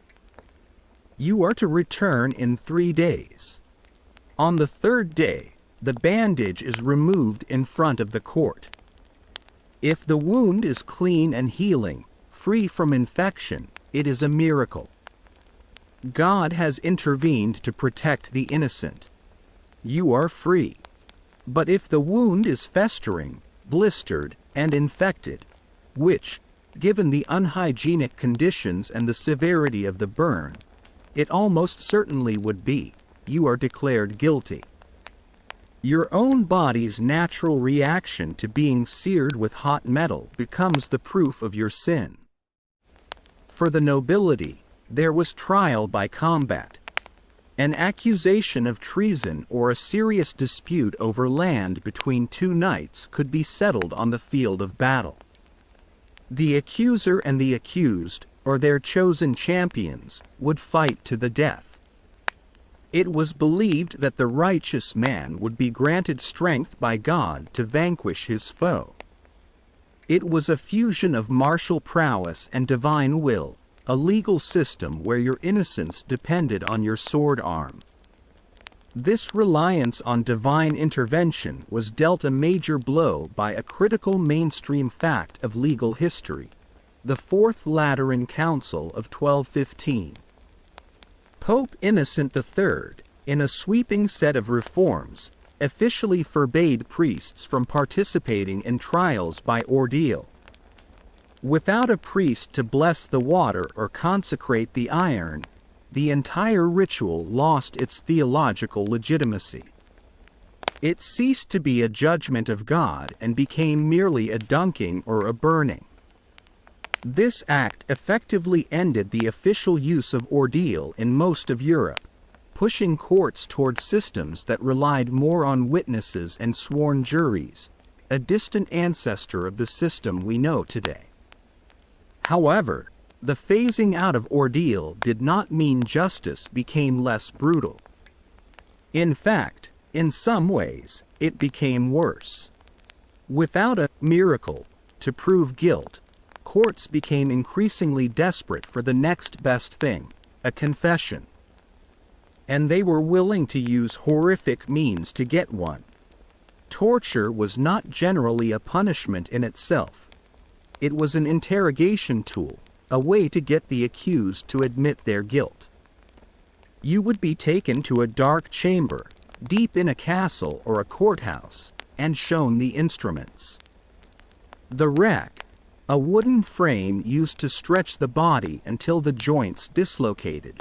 You are to return in 3 days. On the 3rd day, the bandage is removed in front of the court. If the wound is clean and healing, free from infection, it is a miracle. God has intervened to protect the innocent. you are free. But if the wound is festering, blistered, and infected, which, given the unhygienic conditions and the severity of the burn, it almost certainly would be, you are declared guilty. Your own body's natural reaction to being seared with hot metal becomes the proof of your sin. For the nobility, there was trial by combat. An accusation of treason or a serious dispute over land between two knights could be settled on the field of battle. The accuser and the accused, or their chosen champions, would fight to the death. It was believed that the righteous man would be granted strength by God to vanquish his foe. It was a fusion of martial prowess and divine will, a legal system where your innocence depended on your sword arm. This reliance on divine intervention was dealt a major blow by a critical mainstream fact of legal history, the Fourth Lateran Council of 1215. Pope Innocent III, in a sweeping set of reforms, officially forbade priests from participating in trials by ordeal. Without a priest to bless the water or consecrate the iron, the entire ritual lost its theological legitimacy. It ceased to be a judgment of God and became merely a dunking or a burning. This act effectively ended the official use of ordeal in most of Europe, pushing courts toward systems that relied more on witnesses and sworn juries, a distant ancestor of the system we know today. However, the phasing out of ordeal did not mean justice became less brutal. In fact, in some ways, it became worse. Without a miracle to prove guilt, courts became increasingly desperate for the next best thing, a confession. And they were willing to use horrific means to get one. Torture was not generally a punishment in itself. It was an interrogation tool, a way to get the accused to admit their guilt. You would be taken to a dark chamber, deep in a castle or a courthouse, and shown the instruments. The rack, a wooden frame used to stretch the body until the joints dislocated.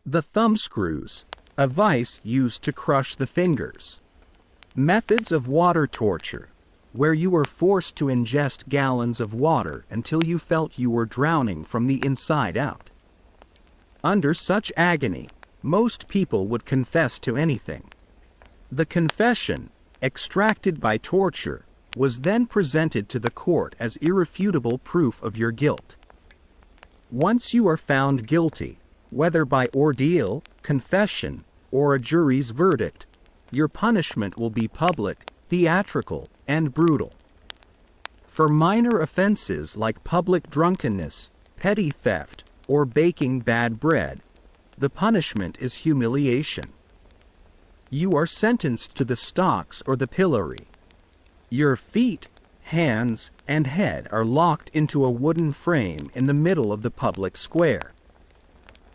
The thumbscrews, a vise used to crush the fingers. Methods of water torture, where you were forced to ingest gallons of water until you felt you were drowning from the inside out. Under such agony, most people would confess to anything. The confession, extracted by torture, was then presented to the court as irrefutable proof of your guilt. Once you are found guilty, whether by ordeal, confession, or a jury's verdict, your punishment will be public, theatrical, and brutal. For minor offenses like public drunkenness, petty theft, or baking bad bread, the punishment is humiliation. You are sentenced to the stocks or the pillory. Your feet, hands, and head are locked into a wooden frame in the middle of the public square.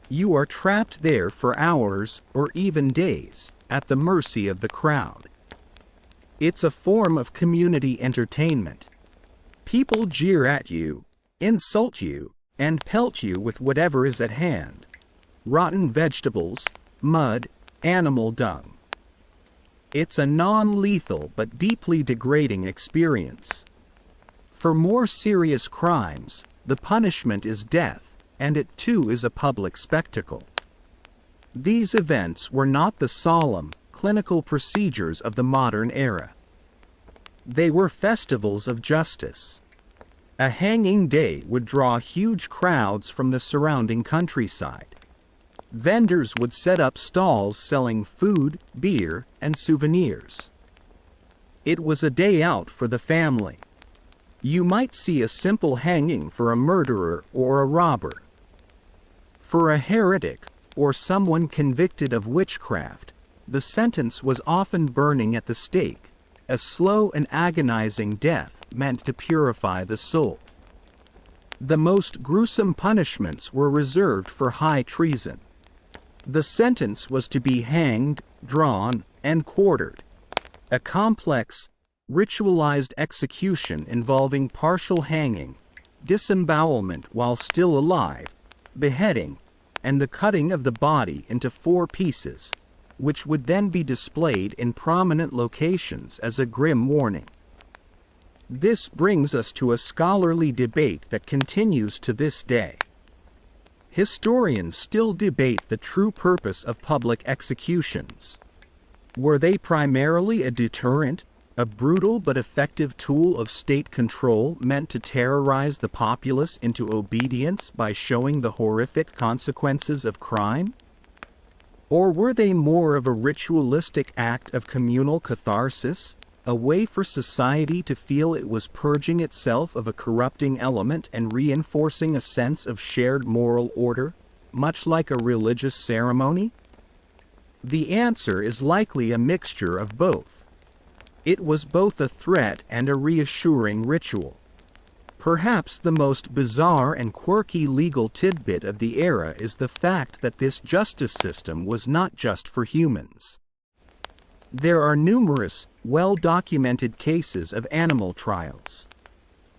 You are trapped there for hours or even days, at the mercy of the crowd. It's a form of community entertainment. People jeer at you, insult you, and pelt you with whatever is at hand: rotten vegetables, mud, animal dung. It's a non-lethal but deeply degrading experience. For more serious crimes, the punishment is death, and it too is a public spectacle. These events were not the solemn, clinical procedures of the modern era. They were festivals of justice. A hanging day would draw huge crowds from the surrounding countryside. Vendors would set up stalls selling food, beer, and souvenirs. It was a day out for the family. You might see a simple hanging for a murderer or a robber. For a heretic, or someone convicted of witchcraft, the sentence was often burning at the stake, a slow and agonizing death meant to purify the soul. The most gruesome punishments were reserved for high treason. The sentence was to be hanged, drawn, and quartered. A complex, ritualized execution involving partial hanging, disembowelment while still alive, beheading, and the cutting of the body into 4 pieces, which would then be displayed in prominent locations as a grim warning. This brings us to a scholarly debate that continues to this day. Historians still debate the true purpose of public executions. Were they primarily a deterrent, a brutal but effective tool of state control meant to terrorize the populace into obedience by showing the horrific consequences of crime? Or were they more of a ritualistic act of communal catharsis, a way for society to feel it was purging itself of a corrupting element and reinforcing a sense of shared moral order, much like a religious ceremony? The answer is likely a mixture of both. It was both a threat and a reassuring ritual. Perhaps the most bizarre and quirky legal tidbit of the era is the fact that this justice system was not just for humans. There are numerous, well-documented cases of animal trials.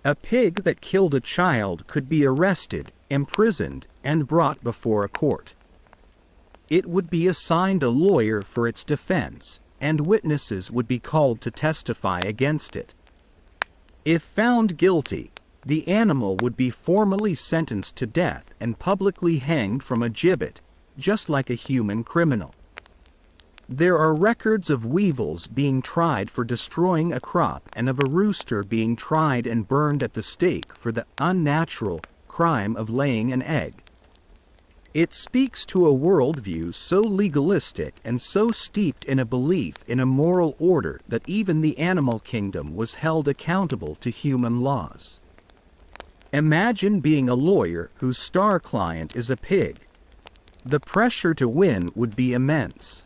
A pig that killed a child could be arrested, imprisoned, and brought before a court. It would be assigned a lawyer for its defense, and witnesses would be called to testify against it. If found guilty, the animal would be formally sentenced to death and publicly hanged from a gibbet, just like a human criminal. There are records of weevils being tried for destroying a crop and of a rooster being tried and burned at the stake for the unnatural crime of laying an egg. It speaks to a worldview so legalistic and so steeped in a belief in a moral order that even the animal kingdom was held accountable to human laws. Imagine being a lawyer whose star client is a pig. The pressure to win would be immense.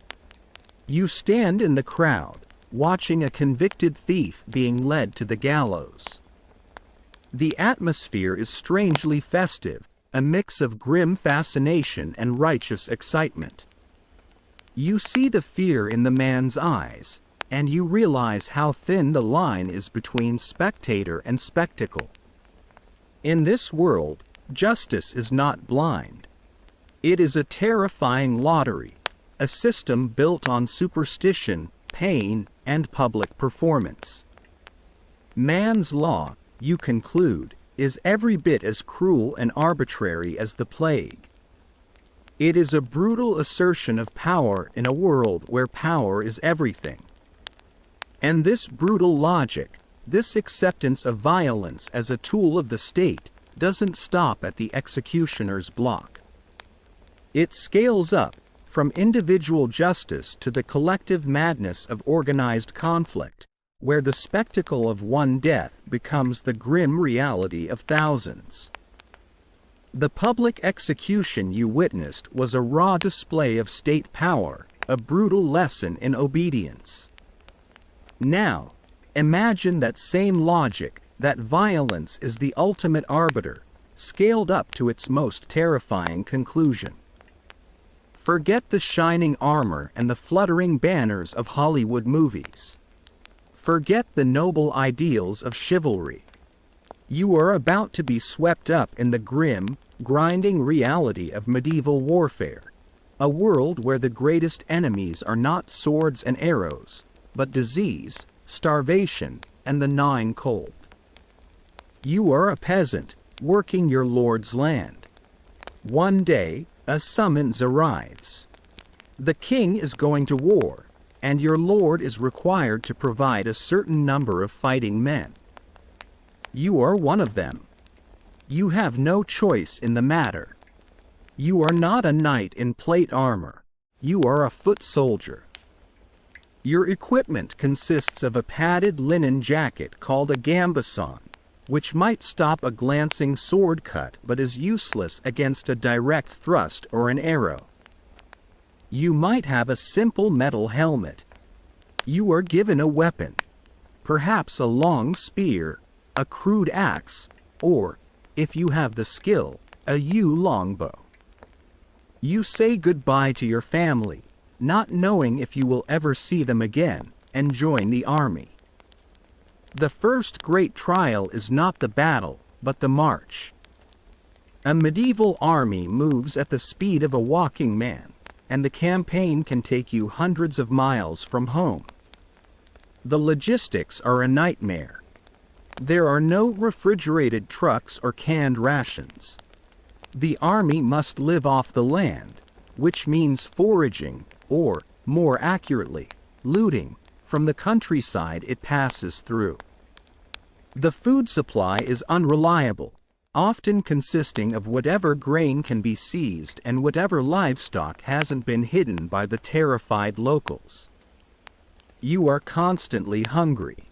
You stand in the crowd, watching a convicted thief being led to the gallows. The atmosphere is strangely festive, a mix of grim fascination and righteous excitement. You see the fear in the man's eyes, and you realize how thin the line is between spectator and spectacle. In this world, justice is not blind. It is a terrifying lottery, a system built on superstition, pain, and public performance. Man's law, you conclude, is every bit as cruel and arbitrary as the plague. It is a brutal assertion of power in a world where power is everything. And this brutal logic, this acceptance of violence as a tool of the state, doesn't stop at the executioner's block. It scales up, from individual justice to the collective madness of organized conflict, where the spectacle of one death becomes the grim reality of thousands. The public execution you witnessed was a raw display of state power, a brutal lesson in obedience. Now, imagine that same logic, that violence is the ultimate arbiter, scaled up to its most terrifying conclusion. Forget the shining armor and the fluttering banners of Hollywood movies. Forget the noble ideals of chivalry. You are about to be swept up in the grim, grinding reality of medieval warfare, a world where the greatest enemies are not swords and arrows, but disease, starvation, and the gnawing cold. You are a peasant, working your lord's land. One day, a summons arrives. The king is going to war, and your lord is required to provide a certain number of fighting men. You are one of them. You have no choice in the matter. You are not a knight in plate armor. You are a foot soldier. Your equipment consists of a padded linen jacket called a gambeson, which might stop a glancing sword cut but is useless against a direct thrust or an arrow. You might have a simple metal helmet. You are given a weapon, perhaps a long spear, a crude axe, or, if you have the skill, a yew longbow. You say goodbye to your family, not knowing if you will ever see them again, and join the army. The first great trial is not the battle, but the march. A medieval army moves at the speed of a walking man, and the campaign can take you hundreds of miles from home. The logistics are a nightmare. There are no refrigerated trucks or canned rations. The army must live off the land, which means foraging, or, more accurately, looting, from the countryside it passes through. The food supply is unreliable, often consisting of whatever grain can be seized and whatever livestock hasn't been hidden by the terrified locals. You are constantly hungry.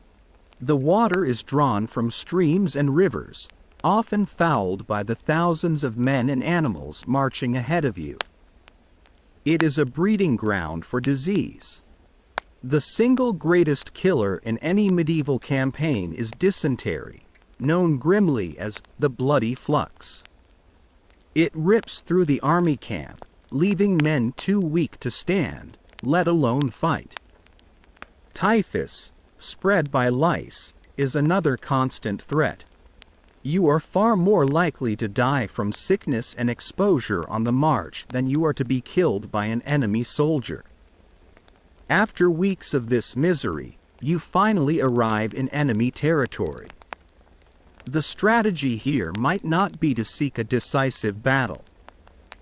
The water is drawn from streams and rivers, often fouled by the thousands of men and animals marching ahead of you. It is a breeding ground for disease. The single greatest killer in any medieval campaign is dysentery, known grimly as the bloody flux. It rips through the army camp, leaving men too weak to stand, let alone fight. Typhus, spread by lice, is another constant threat. You are far more likely to die from sickness and exposure on the march than you are to be killed by an enemy soldier. After weeks of this misery, you finally arrive in enemy territory. The strategy here might not be to seek a decisive battle.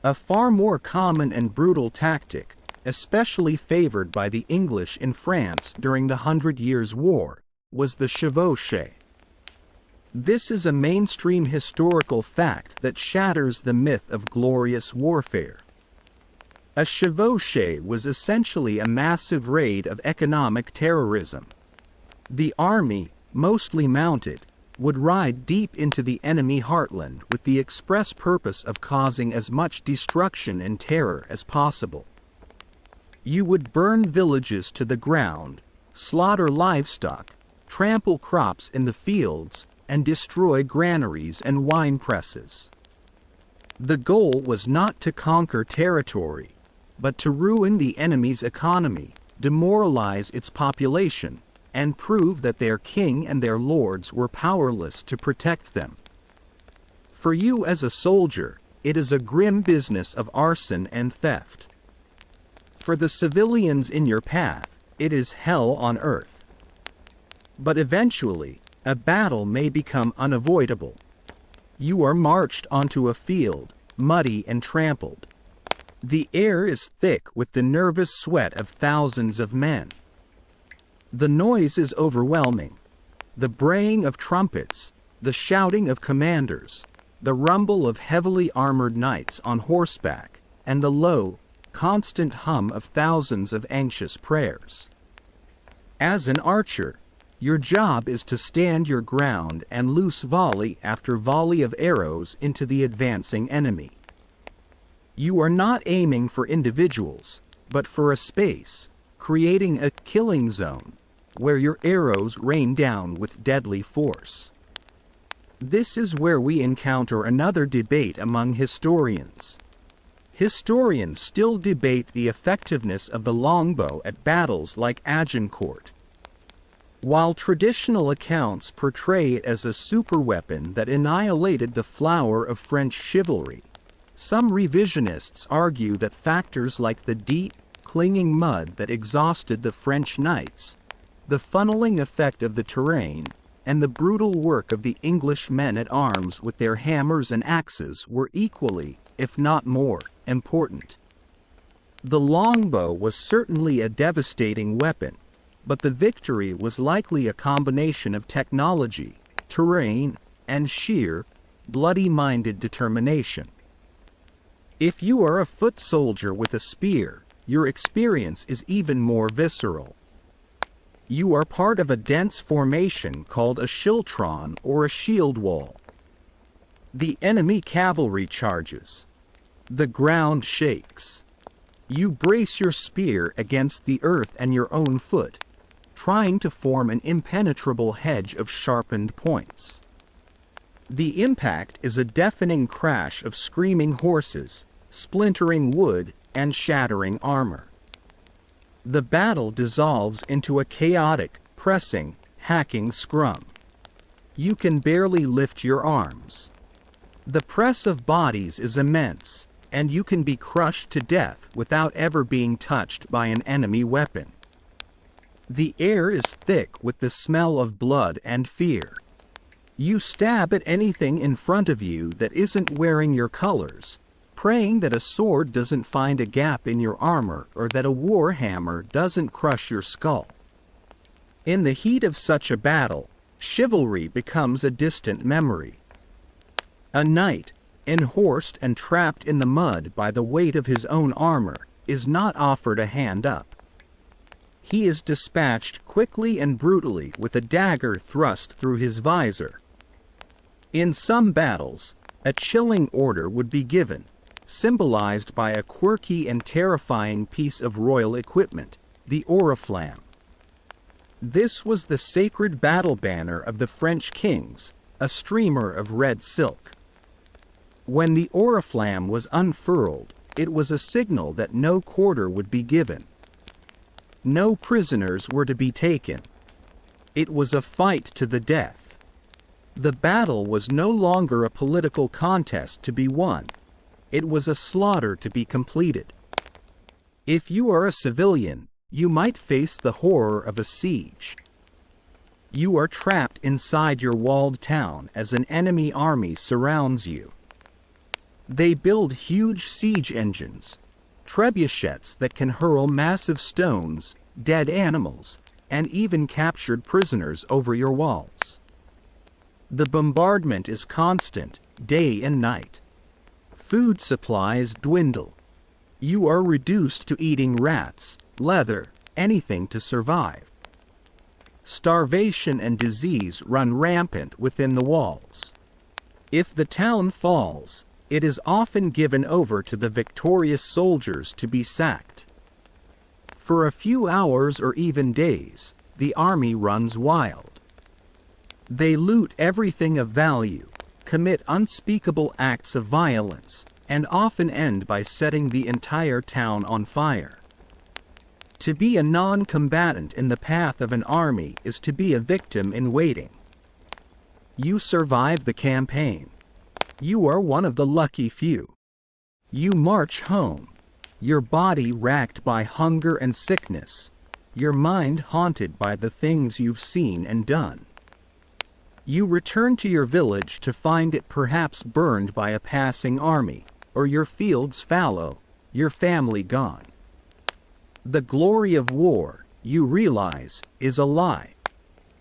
A far more common and brutal tactic, especially favored by the English in France during the 100 Years' War, was the chevauchée. This is a mainstream historical fact that shatters the myth of glorious warfare. A chevauchée was essentially a massive raid of economic terrorism. The army, mostly mounted, would ride deep into the enemy heartland with the express purpose of causing as much destruction and terror as possible. You would burn villages to the ground, slaughter livestock, trample crops in the fields, and destroy granaries and wine presses. The goal was not to conquer territory, but to ruin the enemy's economy, demoralize its population, and prove that their king and their lords were powerless to protect them. For you as a soldier, it is a grim business of arson and theft. For the civilians in your path, it is hell on earth. But eventually, a battle may become unavoidable. You are marched onto a field, muddy and trampled. The air is thick with the nervous sweat of thousands of men. The noise is overwhelming. The braying of trumpets, the shouting of commanders, the rumble of heavily armored knights on horseback, and the low, constant hum of thousands of anxious prayers. As an archer, your job is to stand your ground and loose volley after volley of arrows into the advancing enemy. You are not aiming for individuals, but for a space, creating a killing zone, where your arrows rain down with deadly force. This is where we encounter another debate among historians. Historians still debate the effectiveness of the longbow at battles like Agincourt. While traditional accounts portray it as a superweapon that annihilated the flower of French chivalry, some revisionists argue that factors like the deep, clinging mud that exhausted the French knights, the funneling effect of the terrain, and the brutal work of the English men-at-arms with their hammers and axes were equally, if not more, important. The longbow was certainly a devastating weapon, but the victory was likely a combination of technology, terrain, and sheer, bloody-minded determination. If you are a foot soldier with a spear, your experience is even more visceral. You are part of a dense formation called a schiltron or a shield wall. The enemy cavalry charges. The ground shakes. You brace your spear against the earth and your own foot, trying to form an impenetrable hedge of sharpened points. The impact is a deafening crash of screaming horses, splintering wood, and shattering armor. The battle dissolves into a chaotic, pressing, hacking scrum. You can barely lift your arms. The press of bodies is immense, and you can be crushed to death without ever being touched by an enemy weapon. The air is thick with the smell of blood and fear. You stab at anything in front of you that isn't wearing your colors, praying that a sword doesn't find a gap in your armor or that a war hammer doesn't crush your skull. In the heat of such a battle, chivalry becomes a distant memory. A knight, enhorsed and trapped in the mud by the weight of his own armor, is not offered a hand up. He is dispatched quickly and brutally with a dagger thrust through his visor. In some battles, a chilling order would be given, symbolized by a quirky and terrifying piece of royal equipment, the oriflamme. This was the sacred battle banner of the French kings, a streamer of red silk. When the oriflamme was unfurled, it was a signal that no quarter would be given. No prisoners were to be taken. It was a fight to the death. The battle was no longer a political contest to be won. It was a slaughter to be completed. If you are a civilian, you might face the horror of a siege. You are trapped inside your walled town as an enemy army surrounds you. They build huge siege engines, trebuchets that can hurl massive stones, dead animals, and even captured prisoners over your walls. The bombardment is constant, day and night. Food supplies dwindle. You are reduced to eating rats, leather, anything to survive. Starvation and disease run rampant within the walls. If the town falls, it is often given over to the victorious soldiers to be sacked. For a few hours or even days, the army runs wild. They loot everything of value, commit unspeakable acts of violence, and often end by setting the entire town on fire. To be a non-combatant in the path of an army is to be a victim in waiting. You survive the campaign. You are one of the lucky few. You march home, your body racked by hunger and sickness, your mind haunted by the things you've seen and done. You return to your village to find it perhaps burned by a passing army, or your fields fallow, your family gone. The glory of war, you realize, is a lie.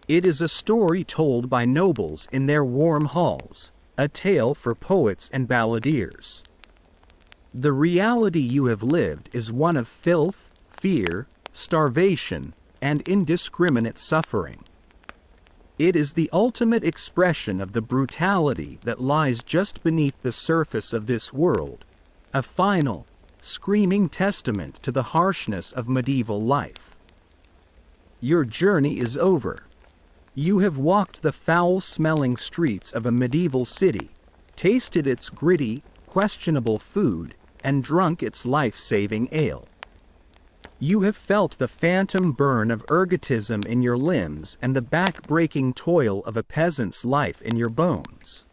It is a story told by nobles in their warm halls, a tale for poets and balladeers. The reality you have lived is one of filth, fear, starvation, and indiscriminate suffering. It is the ultimate expression of the brutality that lies just beneath the surface of this world, a final, screaming testament to the harshness of medieval life. Your journey is over. You have walked the foul-smelling streets of a medieval city, tasted its gritty, questionable food, and drunk its life-saving ale. You have felt the phantom burn of ergotism in your limbs and the back-breaking toil of a peasant's life in your bones.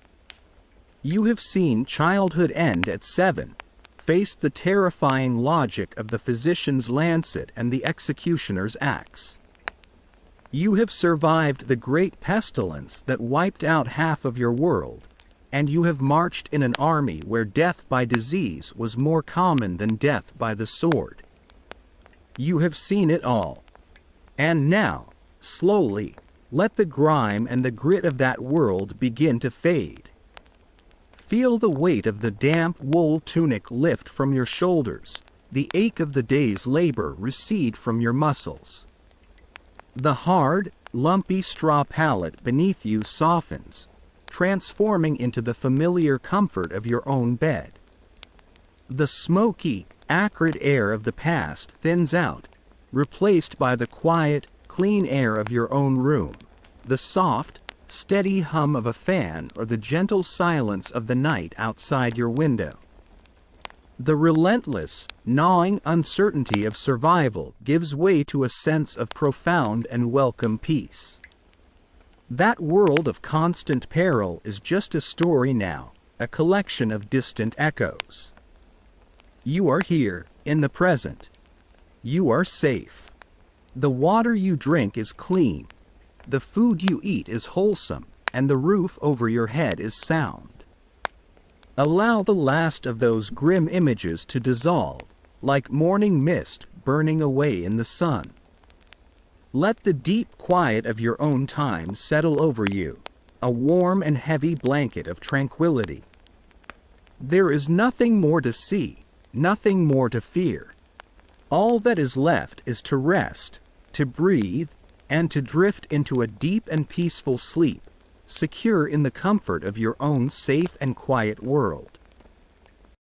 You have seen childhood end at 7, faced the terrifying logic of the physician's lancet and the executioner's axe. You have survived the great pestilence that wiped out half of your world, and you have marched in an army where death by disease was more common than death by the sword. You have seen it all. And now, slowly, let the grime and the grit of that world begin to fade. Feel the weight of the damp wool tunic lift from your shoulders, the ache of the day's labor recede from your muscles. The hard, lumpy straw pallet beneath you softens, transforming into the familiar comfort of your own bed. The smoky, acrid air of the past thins out, replaced by the quiet, clean air of your own room, the soft, steady hum of a fan or the gentle silence of the night outside your window. The relentless, gnawing uncertainty of survival gives way to a sense of profound and welcome peace. That world of constant peril is just a story now, a collection of distant echoes. You are here, in the present. You are safe. The water you drink is clean. The food you eat is wholesome, and the roof over your head is sound. Allow the last of those grim images to dissolve, like morning mist burning away in the sun. Let the deep quiet of your own time settle over you, a warm and heavy blanket of tranquility. There is nothing more to see, nothing more to fear. All that is left is to rest, to breathe, and to drift into a deep and peaceful sleep, secure in the comfort of your own safe and quiet world.